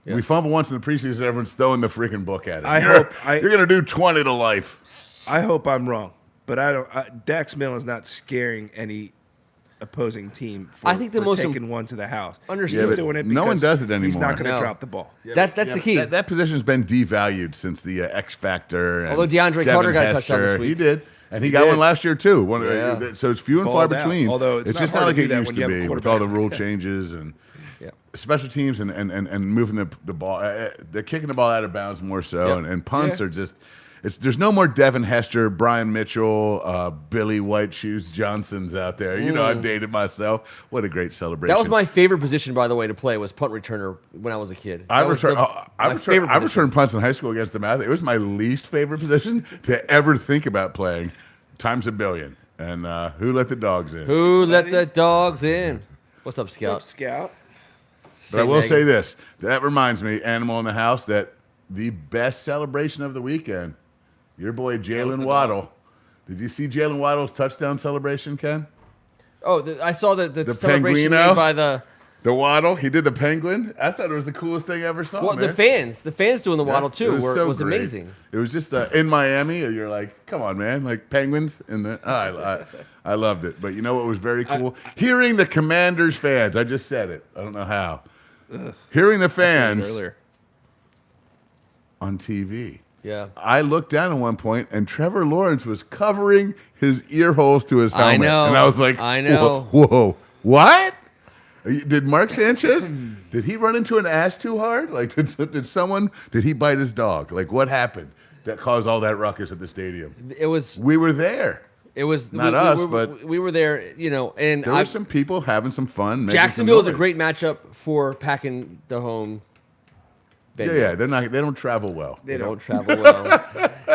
Yeah. We fumbled once in the preseason. Everyone's throwing the freaking book at it. You're going to do 20 to life. I hope I'm wrong, but I don't. Dax Milne is not scaring any opposing team for, I think the for most taking one to the house. Understood. He's but doing it no one because does it He's anymore. not going to No. drop the ball. That's the key. That position's been devalued since the X Factor. And Although DeAndre Devin Carter got a touchdown this Hester. week. He did. And he He got did. one last year, too. Yeah. So it's few and far Balled out. between. Although it's not just hard not like to do it that used when to you have a be with all the quarterback. rule changes and Yeah. special teams and moving the ball. They're kicking the ball out of bounds more so. Yep. And punts Yeah. are just there's no more Devin Hester, Brian Mitchell, Billy White Shoes Johnsons out there. I dated myself. What a great celebration. That was my favorite position, by the way, to play was punt returner when I was a kid. I That was returned punts in high school against the Math. It was my least favorite position to ever think about playing, times a billion. And who let the dogs in? Who let the dogs in? What's up, Scout? What's up, Scout? But I will say this. That reminds me, Animal in the House, that the best celebration of the weekend, your boy Jalen Waddle. Did you see Jalen Waddle's touchdown celebration, Ken? Oh, I saw the celebration Penguino? made by the Waddle? He did the penguin? I thought it was the coolest thing I ever saw, well, man. the fans doing the Yeah, waddle it too. so Was great. amazing. It was just in Miami. You're like, come on, man, like penguins in the. I loved it. But you know what was very cool? Hearing the Commanders fans. I just said it. I don't know how. Hearing the fans Earlier. on TV. Yeah. I looked down at one point, and Trevor Lawrence was covering his ear holes to his helmet. I know. And I was like, I know. Whoa, what? Did Mark Sanchez, did he run into an ass too hard? Like, did he bite his dog? Like, what happened that caused all that ruckus at the stadium? It was. We were there. It was Not us, but we were there. And there were some people having some fun. making some Jacksonville is a noise. great matchup for packing the home. venue. Yeah, they don't travel well. They don't travel well.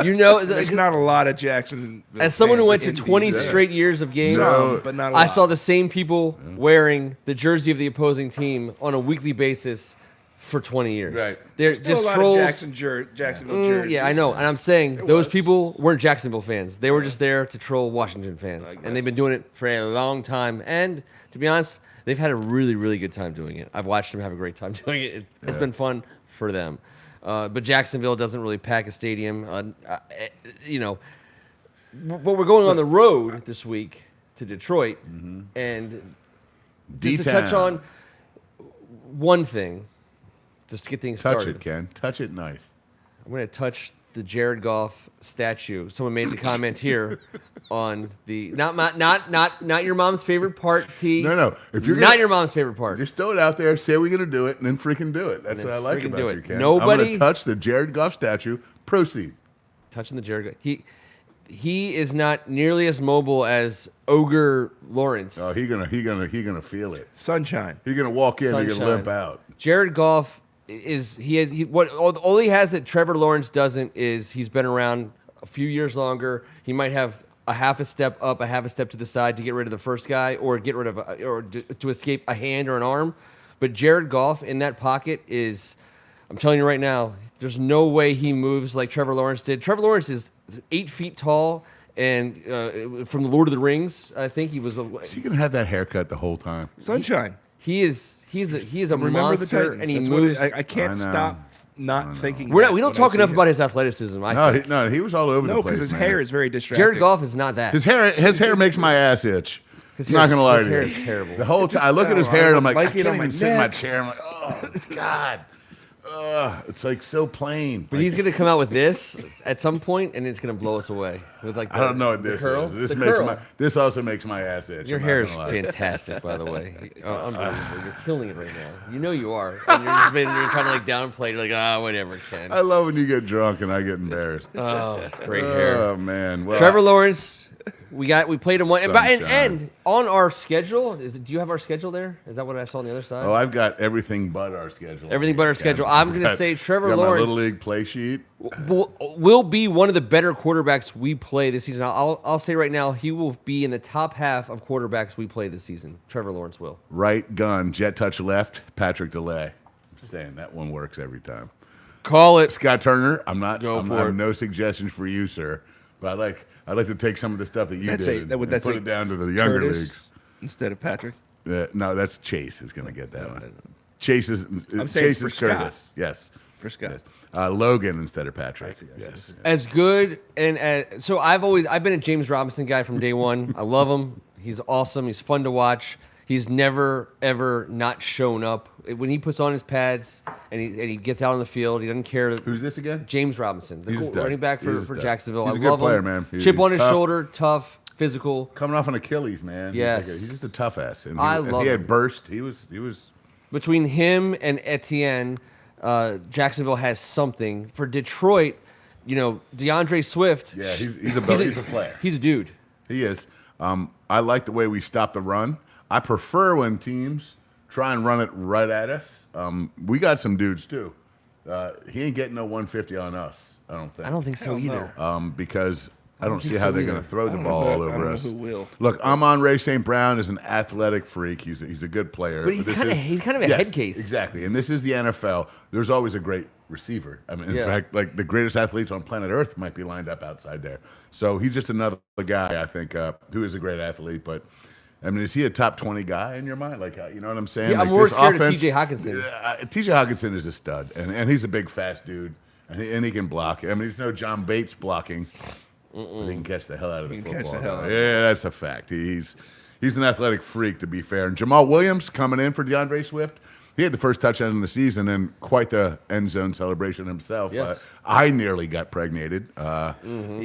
There's not a lot of Jackson. As someone who went to fans in 20 these, straight years of games, Some, but not a I lot. saw the same people wearing the jersey of the opposing team on a weekly basis for 20 years. Right. They're Still just a lot trolls. of Jacksonville jerseys. Yeah, I know. And I'm saying There those was. people weren't Jacksonville fans. They were just there to troll Washington fans. I And they've been doing it for a long time. And to be honest, they've had a really, really good time doing it. I've watched them have a great time doing it. It's been fun for them. But Jacksonville doesn't really pack a stadium. But we're going on the road this week to Detroit. And just to touch D-Town. on one thing, just to get things Touch started. it, Ken. Touch it nice. I'm going to touch the Jared Goff statue. Someone made the comment here on the not your mom's favorite part, T. No. If you're not gonna- your mom's favorite part. Just throw it out there, say we're going to do it, and then freaking do it. That's And what I then like freaking about do you, it. Ken. I'm Nobody- going to touch the Jared Goff statue. Proceed. Touching the Jared Goff. He is not nearly as mobile as Ogre Lawrence. Oh, he gonna feel it. Sunshine. He's gonna walk in. He's Sunshine. gonna limp out. Jared Goff all he has that Trevor Lawrence doesn't is he's been around a few years longer. He might have a half a step up, a half a step to the side to get rid of the first guy, or get rid of to escape a hand or an arm. But Jared Goff in that pocket is, I'm telling you right now, there's no way he moves like Trevor Lawrence did. Trevor Lawrence is 8 feet tall, and from the Lord of the Rings, I think he was. Is he gonna have that haircut the whole time? Sunshine. He is a Remember the monster, Titans. and he That's what moves. I can't I know. stop not thinking. We that don't when I talk see enough him. about his athleticism. No, he was all over the No, place. because his man. hair is very distracting. Jared Goff is not that. His hair makes my ass itch. His I'm not gonna lie his to hair you. is terrible. The whole time I look at his I hair and I'm don't like, I like it can't on my even sit in my neck. chair. I'm like, oh God. It's like so plain. But Like, he's gonna come out with this at some point, and it's gonna blow us away with like. I don't know what the this curl. is. This The makes curl. this also makes my ass itch. Your I'm not hair is gonna lie. fantastic, by the way. Unbelievable. You're killing it right now. You know you are. And you're just you're trying to like downplay. You're like, whatever, Ken. I love when you get drunk and I get embarrassed. Oh, great hair. Oh man. Well, Trevor Lawrence. We played him one, and Sunshine. on our schedule. Do you have our schedule there? Is that what I saw on the other side? Oh, I've got everything but our schedule. Everything but our schedule. I'm gonna say Trevor got Lawrence my little league play sheet. will be one of the better quarterbacks we play this season. I'll say right now, he will be in the top half of quarterbacks we play this season. Trevor Lawrence will. Right gun, jet touch left, Patrick DeLay. Just saying that one works every time. Call it. Scott Turner, I'm not. Go I'm, for I have it. no suggestions for you, sir. But I'd like to take some of the stuff that you That's did would and that put say it down to the younger Curtis leagues. instead of Patrick. No, that's Chase is going to get that one. Chase is I'm saying Chase for is Scott. Curtis. Yes. For Scott. Yes. Logan instead of Patrick. I see. Yes. As good and so I've been a James Robinson guy from day one. I love him. He's awesome. He's fun to watch. He's never ever not shown up when he puts on his pads and he gets out on the field. He doesn't care. Who's this again? James Robinson, the He's a stud. running back He's a for stud. Jacksonville. He's I a good love player, him. man. Chip He's on his tough. shoulder, tough, physical. Coming off an Achilles, man. Yes. He's just a tough ass. And I and love he had him. burst. He was. Between him and Etienne, Jacksonville has something. For Detroit, DeAndre Swift. Yeah, he's a player. He's a dude. He is. I like the way we stop the run. I prefer when teams try and run it right at us. We got some dudes too. He ain't getting no 150 on us. I don't think. I don't think so Hell no. either. Because I don't think see how so they're either. going to throw the I don't know ball who- all I don't over know us. who will. Look, Amon-Ra St. Brown is an athletic freak. He's a good player. But he's this kind of a yes, head case. Exactly. And this is the NFL. There's always a great receiver. I mean, in Yeah. fact, like the greatest athletes on planet Earth might be lined up outside there. So he's just another guy, I think, who is a great athlete. But I mean, is he a top 20 guy in your mind? Like, you know what I'm saying? Yeah, I'm like, more this scared of offense- TJ Hawkinson. TJ Hawkinson is a stud, and he's a big, fast dude, and he can block. I mean, he's no John Bates blocking. But he can catch the hell out of the He can football. catch the hell out of Yeah, that's a fact. He's an athletic freak, to be fair. And Jamal Williams coming in for DeAndre Swift. He had the first touchdown in the season and quite the end zone celebration himself. Yes. I nearly got pregnated Yeah.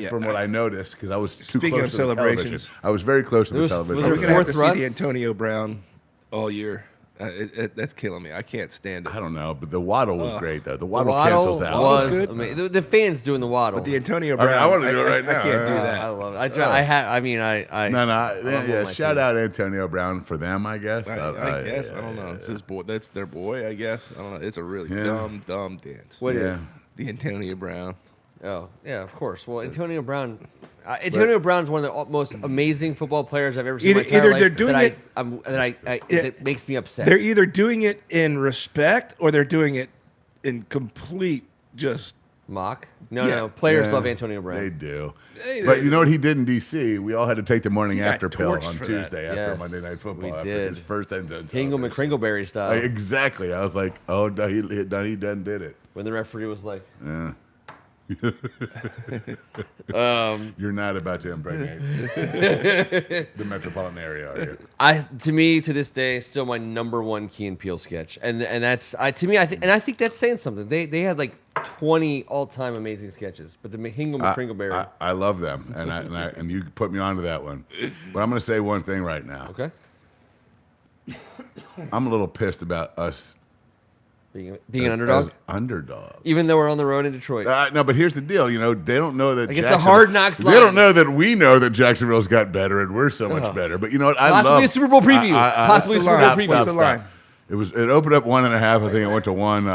from what I noticed because I was too Speaking close of to the television. celebrations. I was very close to the Was television. there We're gonna have to fourth see the thrust? Antonio Brown all year. That's killing me. I can't stand it. I don't know, but the Waddle was great, though. The The Waddle, Waddle cancels out. was good. amazing. The fans doing the Waddle. But the Antonio I mean, Brown, I wanna do it right I now. can't do Yeah. that. I love it. I try. I had. I mean, I. No, love yeah, my shout team. out Antonio Brown for them, I guess. I guess. I don't know. It's his boy. That's their boy. I guess. I don't know. It's a really dumb dance. What Yeah. is? The Antonio Brown. Oh, yeah, of course. Well, Antonio Brown. Antonio Brown's one of the most amazing football players I've ever seen. Either- in my entire either life they're doing that it- Yeah. that makes me upset. They're either doing it in respect or they're doing it in complete just. Mock? No, Yeah. no. Players Yeah, love Antonio Brown. They do. They- But you know what he did in D.C.? We all had to take the morning He got after pill torched on for Tuesday that. after Yes, Monday Night Football. we After did. his first end zone. Tingle celebration. McCringleberry style. Exactly. I was like, oh, no, he done did it. When the referee was like, Yeah. You're not about to impregnate the metropolitan area, are you? to me to this day, still my number one Key and Peele sketch, and that's to me I think that's saying something. They had like 20 all time amazing sketches, but the Hingle McCringleberry. I love them, and you put me onto that one. But I'm going to say one thing right now. Okay, I'm a little pissed about us being an underdog, as underdogs. even though we're on the road in Detroit. No, but here's the deal. You know, they don't know that Against the Jacksonville- Hard Knocks They don't Lions. know that we know that Jacksonville's got better and we're so much better. But you know what? I Possibly love a Super Bowl preview. Possibly a What's the Super Bowl line? preview. What's the line? It opened up 1.5. I think it went to 1.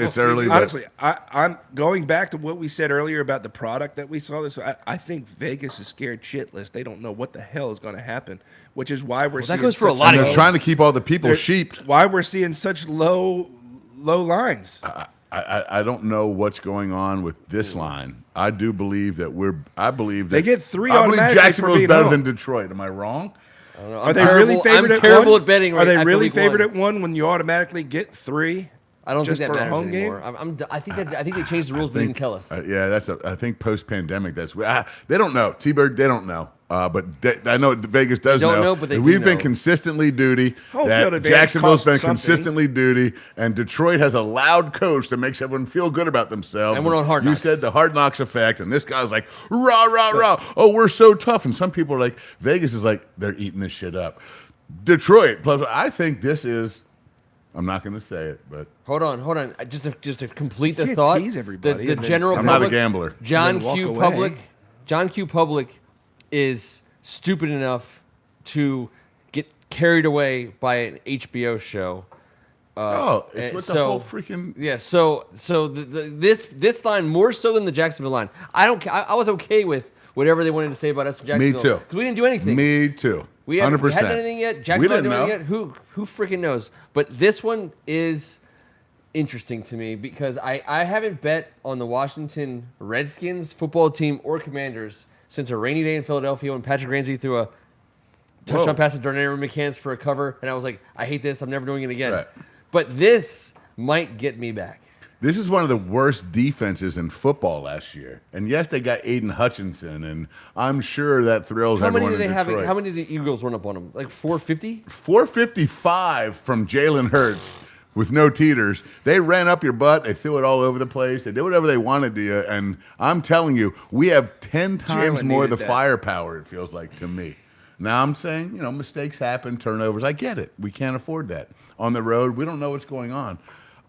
It's early. But Honestly, I'm going back to what we said earlier about the product that we saw. I think Vegas is scared shitless. They don't know what the hell is going to happen, which is why we're seeing that goes for a such lot of they're games. trying to keep all the people sheeped. Why we're seeing such low lines. I don't know what's going on with this line. I do believe that I believe that They get 3 I believe automatically for Jacksonville's being better home. than Detroit. Am I wrong? Are they really favored I'm at terrible one? at betting. Are they after really week favored one. at 1 when you automatically get 3? I don't think just that for a matters home game? anymore. I think they changed the rules, but didn't tell us. Yeah, I think post pandemic. That's they don't know. T-Bird, they don't know. I know Vegas does don't know. know, but they do we've been know. consistently duty. Home that field advantage Jacksonville's been costs something. consistently duty, and Detroit has a loud coach that makes everyone feel good about themselves. And we're on Hard You Knocks. said the Hard Knocks effect, and this guy's like, rah, rah, rah. Oh, we're so tough. And some people are like, Vegas is like, they're eating this shit up. Detroit, plus, I think this is, I'm not going to say it, but Hold on. Just to complete the can't thought. tease everybody The and then- general I'm not a public, gambler. John And then walk Q. away. Public. John Q. Public is stupid enough to get carried away by an HBO show. it's and with the so- whole freaking. Yeah, so this line more so than the Jacksonville line. I was okay with whatever they wanted to say about us in Jacksonville. too. Because we didn't do anything. Me too. We haven't 100%. had anything yet. We Jacksonville didn't doing know. it yet. Who freaking knows? But this one is interesting to me because I haven't bet on the Washington Redskins football team or Commanders since a rainy day in Philadelphia when Patrick Ramsey threw a touchdown Whoa. pass to Darnell McCants for a cover, and I was like, I hate this. I'm never doing it again. Right. But this might get me back. This is one of the worst defenses in football last year. And yes, they got Aiden Hutchinson, and I'm sure that thrills How many everyone do they in have? Detroit. How many did the Eagles run up on them? Like 450? 455 from Jalen Hurts with no teeters. They ran up your butt. They threw it all over the place. They did whatever they wanted to you. And I'm telling you, we have 10 times Jalen more needed the that. firepower, it feels like to me. Now I'm saying, mistakes happen, turnovers. I get it. We can't afford that. On the road, we don't know what's going on.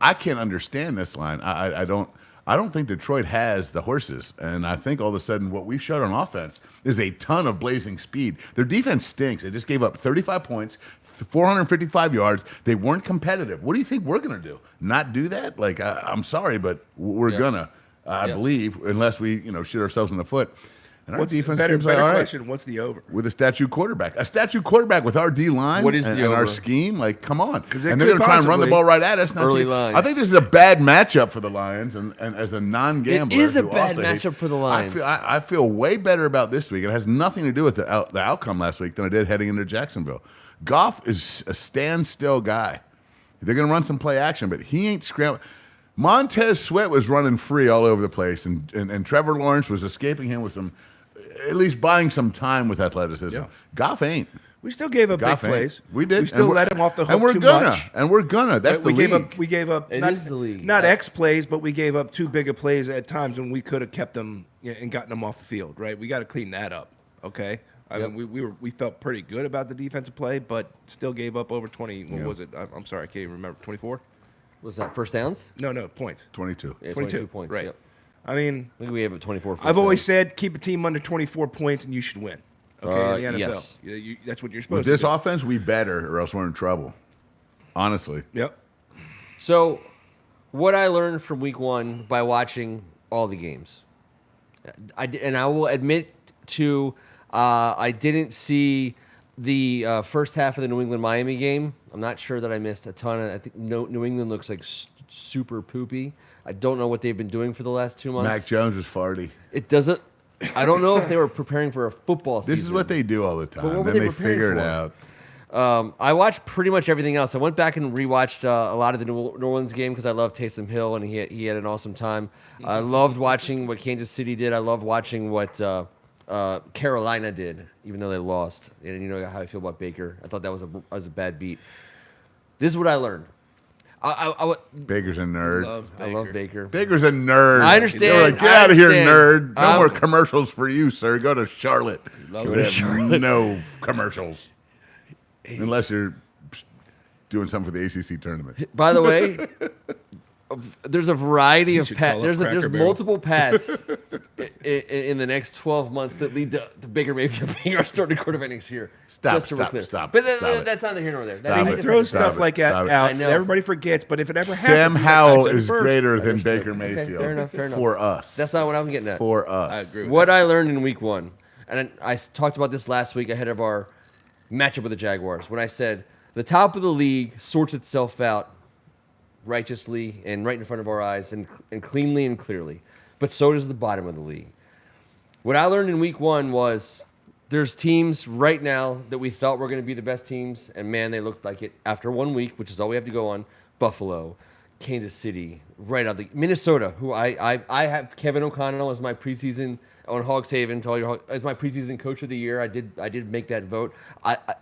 I can't understand this line. I don't think Detroit has the horses. And I think all of a sudden what we showed on offense is a ton of blazing speed. Their defense stinks. They just gave up 35 points, 455 yards. They weren't competitive. What do you think we're going to do? Not do that? Like, I'm sorry, but we're Yeah. going to, I Yeah. believe, unless we, shoot ourselves in the foot. And our What's the defense better, seems like better all right. question? What's the over? With a statue quarterback. A statue quarterback with our D line What is and, the and our over? scheme. Like, come on. it And they're could going to try and run the possibly- ball right at us. Not Early to- lines. I think this is a bad matchup for the Lions. And as a non-gambler. It is a who bad also hates- matchup for the Lions. I feel way better about this week. It has nothing to do with the outcome last week than I did heading into Jacksonville. Goff is a standstill guy. They're going to run some play action, but he ain't scrambling. Montez Sweat was running free all over the place, and Trevor Lawrence was escaping him with some, at least buying some time with athleticism. Yeah. Goff ain't. We still gave up Goff big ain't. plays. We did. We still And we're- let him off the hook and we're too gonna. much. And we're gonna. That's we the gave league. up. We gave up. It not, is the league. Not I- X plays, but we gave up too big of plays at times when we could have kept them and gotten them off the field. Right. We got to clean that up. Okay. I Yep. mean, we felt pretty good about the defensive play, but still gave up over 20. What Yeah. was it? I'm sorry, I can't even remember. 24? Was that first downs? No, points. 22. Yeah, 22 points. Right. Yep. I mean, I think we have a 24. I've always said keep a team under 24 points and you should win. Okay, in the NFL. yes. That's what you're With supposed this to do. offense, we better, or else we're in trouble. Honestly. Yep. So, what I learned from week one by watching all the games, and I will admit to, I didn't see the first half of the New England Miami game. I'm not sure that I missed a ton. I think New England looks like super poopy. I don't know what they've been doing for the last 2 months. Mac Jones was farty. It doesn't. I don't know if they were preparing for a football season. This is what they do all the time. what were Then they they preparing figure it for? out. I watched pretty much everything else. I went back and rewatched a lot of the New Orleans game because I love Taysom Hill and he had an awesome time. I loved watching what Kansas City did. I loved watching what Carolina did, even though they lost. And you know how I feel about Baker. I thought that was a bad beat. This is what I learned. Baker's a nerd. Loves I love Baker. Baker's a nerd. I understand. They were like, get I out of here, understand. nerd. No more commercials for you, sir. Go to Charlotte. Loves They it. have no commercials. Unless you're doing something for the ACC tournament. By the way, there's a variety of should pat. call up There's Cracker Barrel. multiple pats in the next 12 months that lead to Baker Mayfield being our starting quarterback next year. Stop, Just so we're stop, clear. stop, But stop it. that's neither here nor there. Stop See, it. he That's throws Stop stuff it. like that Stop it. out. I know. Everybody forgets, but if it ever happens, Sam he's Howell like, is first. greater than Understood. Baker Okay, Mayfield. fair enough. For us. That's not what I'm getting at. For us. I agree with What I learned in week one, and I talked about this last week ahead of our matchup with the Jaguars, when I said the top of the league sorts itself out righteously and right in front of our eyes and cleanly and clearly, but so does the bottom of the league. What I learned in week one was there's teams right now that we thought were going to be the best teams, and man, they looked like it after 1 week, which is all we have to go on. Buffalo, Kansas City right out the Minnesota, who I have Kevin O'Connell as my preseason on Hogs Haven as my preseason coach of the year. I did make that vote.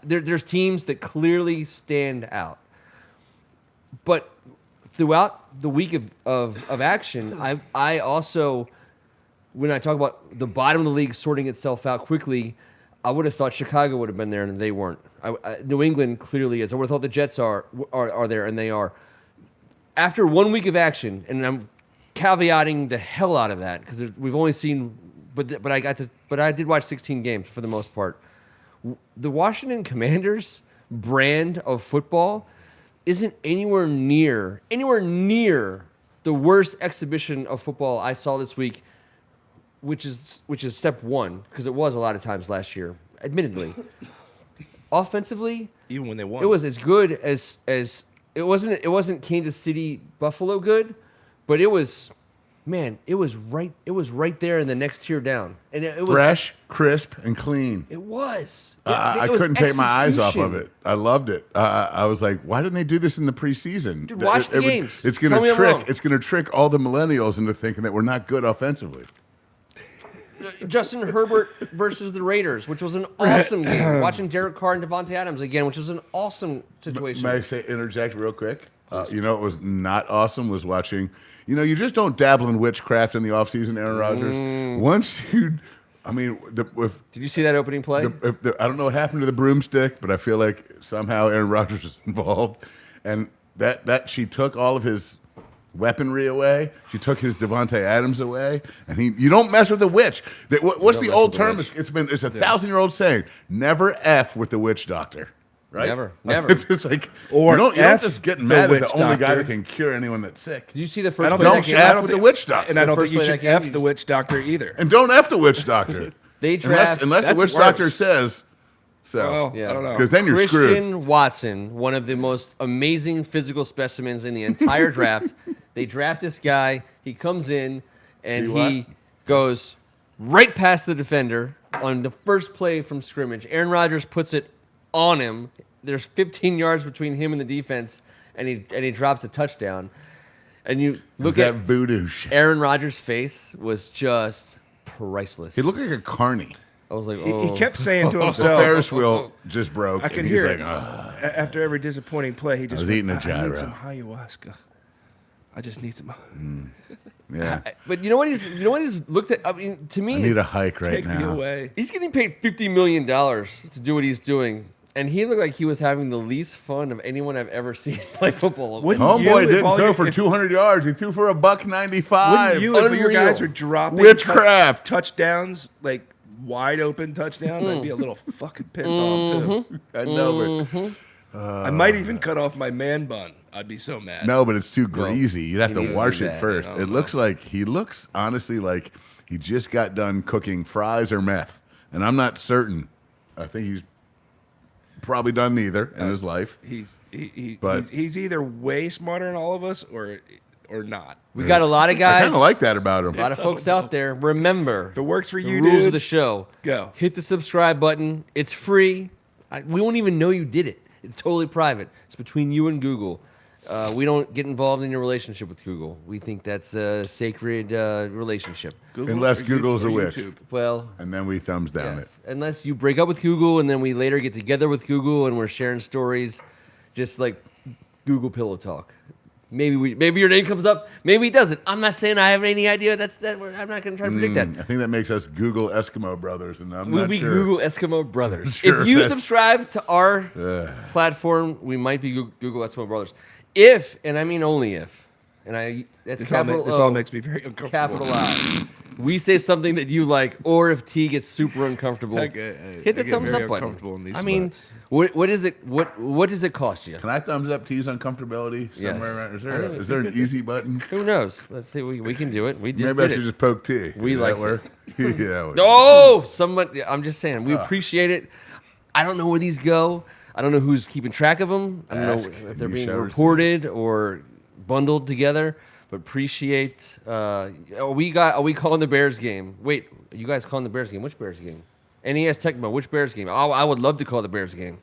There's teams that clearly stand out, but throughout the week of action, I also, when I talk about the bottom of the league sorting itself out quickly, I would have thought Chicago would have been there, and they weren't. New England clearly is. I would have thought the Jets are there, and they are. After 1 week of action, and I'm caveating the hell out of that because we've only seen, but I did watch 16 games for the most part. The Washington Commanders brand of football isn't anywhere near the worst exhibition of football I saw this week, which is step one, because it was a lot of times last year, admittedly. Offensively, Even when they won. it was as good as it wasn't Kansas City Buffalo good, but it was right there in the next tier down. And it was Fresh, crisp, and clean. It was. I It was couldn't take my eyes off of execution. it. I loved it. I was like, why didn't they do this in the preseason? Dude, watch the games. It's Tell going me to I'm wrong. trick. It's going to trick all the millennials into thinking that we're not good offensively. Justin Herbert versus the Raiders, which was an awesome game. Watching Derek Carr and Devontae Adams again, which was an awesome situation. May I interject real quick? You know, it was not awesome was watching. You know, you just don't dabble in witchcraft in the offseason, Aaron Rodgers. Once you, I mean, Did you see that opening play? I don't know what happened to the broomstick, but I feel like somehow Aaron Rodgers is involved, and that she took all of his weaponry away. She took his Devontae Adams away, and you don't mess with the witch. What's the mess old with the term? witch. It's a 1,000-year-old saying: never f with the witch doctor. Right? Never, Like, never. It's like Or you don't F just get the mad at witch the only guy doctor. that can cure anyone that's sick. Did you see the I first don't play of Don't that game? F I don't with think- the witch doctor. And I don't first think you play of should that game, F you the witch doctor either. And don't F the witch doctor. They unless draft the That's witch worse. doctor says so. Well, Yeah. I don't know. Because then you're Christian screwed. Watson, one of the most amazing physical specimens in the entire draft. They draft this guy. He comes in, and See what? he goes right past the defender on the first play from scrimmage. Aaron Rodgers puts it on him. There's 15 yards between him and the defense, and he drops a touchdown. And you look that at voodoo shit. Aaron Rodgers' face was just priceless. He looked like a carny. I was like, He oh. kept saying to The himself, Ferris wheel just broke. I could and hear he's it. like, "Ugh." After every disappointing play, he just was went, eating a I need gyro." some ayahuasca. I just need some. Yeah. But you know what he's looked at. I mean, to me, I need a hike right Take me now. away. he's getting paid $50 million to do what he's doing. And he looked like he was having the least fun of anyone I've ever seen play football. Wouldn't Homeboy you, if didn't all throw your- for if- 200 yards. He threw for $1.95. Wouldn't you, if your guys Unreal. were dropping Witchcraft. touchdowns, like wide open touchdowns, I'd be a little fucking pissed off too. I know, but I might even cut off my man bun. I'd be so mad. no, but it's too greasy. You'd have he to needs to wash do it that. first. It looks like he looks honestly like he just got done cooking fries or meth, and I'm not certain. I think he's probably done neither in his life. He's either way smarter than all of us or not. We got a lot of I guys, kind of like that about him. a lot of folks out there. Remember, If it works for the you, rules dude, of the show. go. Hit the subscribe button. It's free. We won't even know you did it. It's totally private. It's between you and Google. We don't get involved in your relationship with Google. We think that's a sacred relationship. Google Unless or Google's or a witch. YouTube. Well, And then we thumbs down yes. Unless you break up with Google and then we later get together with Google and we're sharing stories, just like Google Pillow Talk. Maybe your name comes up. Maybe it doesn't. I'm not saying I have any idea. I'm not going to try to predict that. I think that makes us Google Eskimo brothers, and I'm We'll not be sure. Google Eskimo Brothers. Sure, if you that's- subscribe to our platform, we might be Google Eskimo Brothers. If, and I mean only if, and that's This all, capital this O, all makes me very uncomfortable. capital I. We say something that you like, or if T gets super uncomfortable, I hit the get thumbs very up button. uncomfortable in these I mean, spots. what is it? What does it cost you? Can I thumbs up T's uncomfortability somewhere Yes. around? I think- Is there an easy button? Who knows? Let's see. We can do it. We just Maybe I did should it. just poke T. We Does liked that work? Yeah. Oh, someone. I'm just saying. We appreciate it. I don't know where these go. I don't know who's keeping track of them. I don't Ask, know if and they're you being shall receive. reported or bundled together. But appreciate. Are we calling the Bears game? Wait, are you guys calling the Bears game? Which Bears game? NES Tecmo. Which Bears game? Oh, I would love to call the Bears game.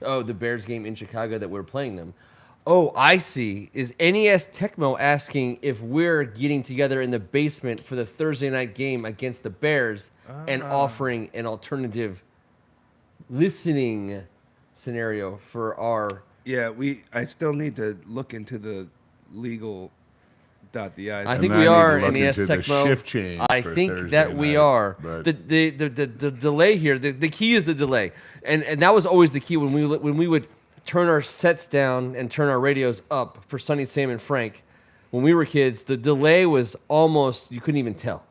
Oh, the Bears game in Chicago that we're playing them. Oh, I see. Is NES Tecmo asking if we're getting together in the basement for the Thursday night game against the Bears and offering an alternative listening scenario for our. Yeah, I still need to look into the legal dot the i's. I And think then we I need to are look NES into the Tecmo. shift change I for think Thursday that we night, are. but- The delay here. The key is the delay, and that was always the key when we would turn our sets down and turn our radios up for Sonny, Sam, and Frank. When we were kids, the delay was almost you couldn't even tell.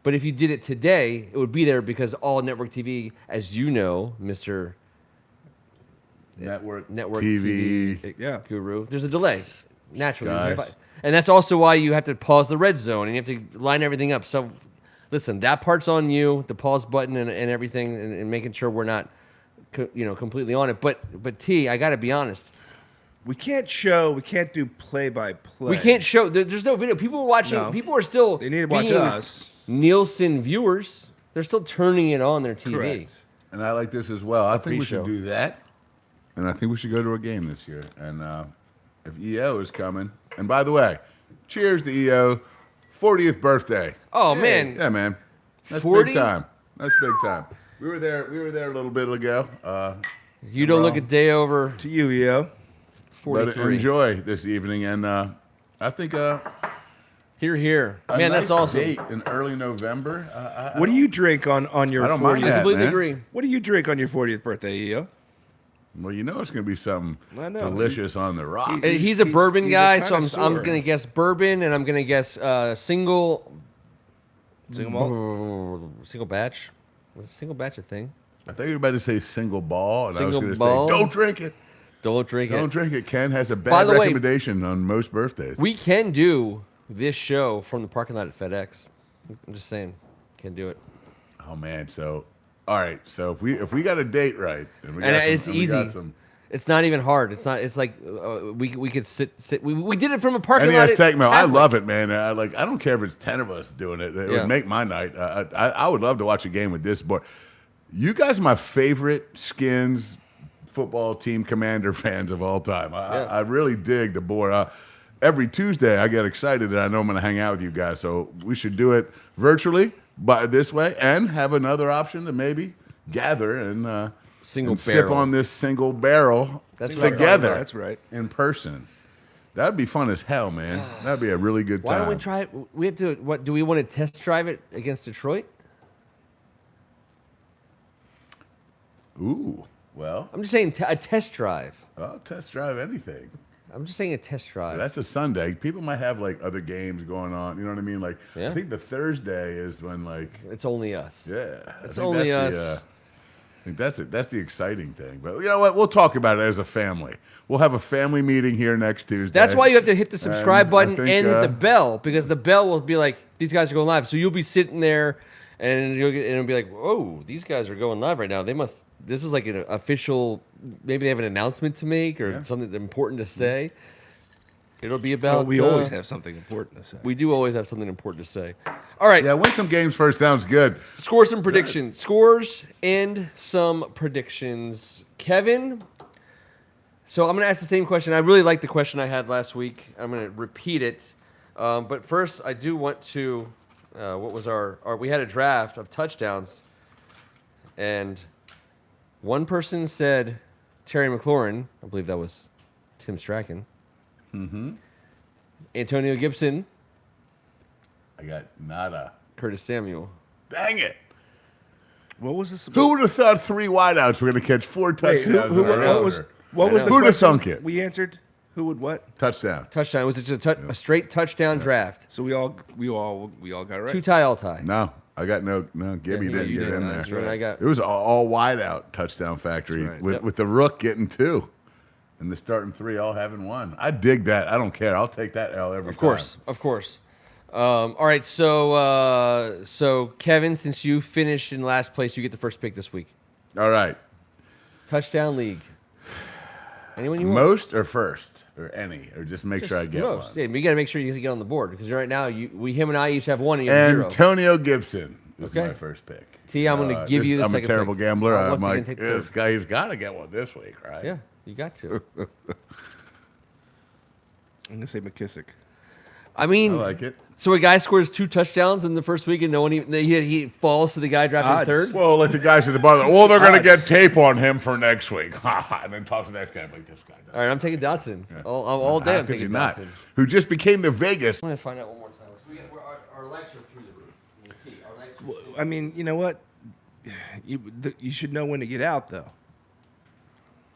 But if you did it today, it would be there because all network TV, as you know, Mister Network TV Yeah. guru, there's a delay naturally. Guys. And that's also why you have to pause the red zone and you have to line everything up. So listen, that part's on you, the pause button and everything, and making sure we're not completely on it. But T, I got to be honest. We can't do play by play. We can't show. There's no video. People are watching. No. People are still. They need to watch being us. Nielsen viewers. They're still turning it on their TV. Correct. And I like this as well. I think we should Pre-show. do that. And I think we should go to a game this year. And if EO is coming, and by the way, cheers to EO, 40th birthday. Oh man. Yeah, man. That's 40? big time. That's big time. We were there a little bit ago. You don't look Wrong. a day over To you, EO. But 43. enjoy this evening. And I think Here. a Man, nice that's awesome. date in early November. What do you drink on your I don't 40th? mind I that, completely man. agree. What do you drink on your 40th birthday, EO? Well, you know it's going to be something I know. delicious on the rock. He's a bourbon he's a guy, so I'm connoisseur. gonna guess bourbon, and I'm gonna guess single Single malt? single batch. Was single batch a thing? I thought you were about to say single ball, and Single I was ball? going to say, don't drink it. Don't drink Don't it. drink it. Ken has a By bad the way, recommendation on most birthdays. We can do this show from the parking lot at FedEx. I'm just saying, can do it. Oh man, so all right, so if we got a date right, and we got And some, it's and we got easy. some It's not even hard. It's not. It's like we could sit. We did it from a parking lot. NES at Tecmo, I Catholic. love it, man. I don't care if it's 10 of us doing it. It Yeah. would make my night. I would love to watch a game with this board. You guys are my favorite Skins football team commander fans of all time. I really dig the board. Every Tuesday, I get excited and I know I'm going to hang out with you guys. So we should do it virtually, but this way, and have another option to maybe gather and Single and sip barrel. on this single barrel That's what I'm together. talking about. That's right. In person. That'd be fun as hell, man. That'd be a really good Why time. don't we try it? We have to. What do we want to test drive it against Detroit? Ooh, well, I'm just saying a test drive. I'll test drive anything. I'm just saying a test drive. That's a Sunday. People might have like other games going on. You know what I mean? Like, Yeah. I think the Thursday is when like, It's only us. yeah, I It's think only that's us. I think that's it. That's the exciting thing. But you know what? We'll talk about it as a family. We'll have a family meeting here next Tuesday. That's why you have to hit the subscribe And I button think, and hit the bell, because the bell will be like, these guys are going live. So you'll be sitting there and it'll be like, whoa, these guys are going live right now. This is like an official, maybe they have an announcement to make or Yeah. something important to say. It'll be about. Well, we always have something important to say. We do always have something important to say. All right. Yeah, win some games first sounds good. Scores and predictions. Scores and some predictions. Kevin. So I'm going to ask the same question. I really like the question I had last week. I'm going to repeat it. But first, I do want to. What was our? We had a draft of touchdowns, and one person said Terry McLaurin. I believe that was Tim Strachan. Mm-hmm. Antonio Gibson, I got nada. Curtis Samuel. Dang it. What was this? Who would have thought 3 wideouts were going to catch 4 Wait, touchdowns? who, in a row what was here? what was I the know. Who'd have question thunk it? We answered. Who would what? Touchdown. Touchdown. It was just a straight touchdown draft. So we all got it right. Two tie, all tie. No, I got no. Gibby Yeah, didn't you get did. in That's there. And I got It was all wide out touchdown factory That's right. with, Yep. with the Rook getting 2 and the starting 3 all having 1. I dig that. I don't care. I'll take that L every Of course, of course. All right, so Kevin, since you finished in last place, you get the first pick this week. All right. Touchdown league. Anyone you want? Most or first or any or just make sure I get Most. one. Yeah, we got to make sure you get on the board because right now him and I each have one and you have 0. Antonio Gibson is Okay. my first pick. T, I'm gonna give you the I'm second a terrible pick. gambler. Once I'm again, like, take the this third. guy's got to get one this week, right? Yeah, you got to. I'm gonna say McKissick. I mean, I like it. so a guy scores 2 touchdowns in the first week, and no one even he falls to the guy drafted Odds. third. Well, like the guys at the bar, well, they're going to Odds. get tape on him for next week. And then talk to the next guy like this guy does. All right, I'm taking Dotson. All day How I'm could taking you not? Dotson. Who just became the Vegas. I'm gonna find out one more time. 'Cause our lights are through the roof. You can see, our lights are Well, shit. I mean, you know what? You should know when to get out, though.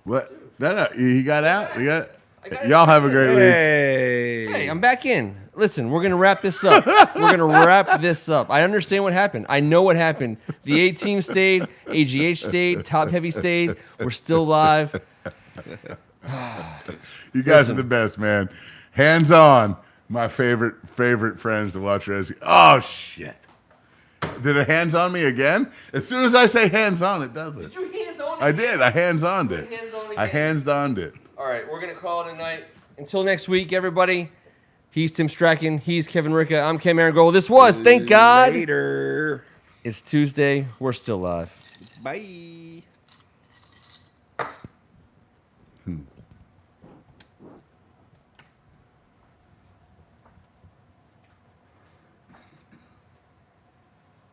What? No, he got out. We got. I got it. Y'all have a great week. Hey, Hey, I'm back in. Listen, we're gonna wrap this up. We're gonna wrap this up. I understand what happened. I know what happened. The A team stayed, AGH stayed, Top Heavy stayed. We're still live. You guys are the best, man. Hands on, my favorite friends to watch wrestling. Oh shit! Did it hands on me again? As soon as I say hands on, it does it. You hands on I did. I hands on it. Hands on I again. hands on it. All right, we're gonna call it a night. Until next week, everybody. He's Tim Strachan. He's Kevin Ricka. I'm Ken Marangold. This was, thank God, Later. it's Tuesday. We're still live. Bye.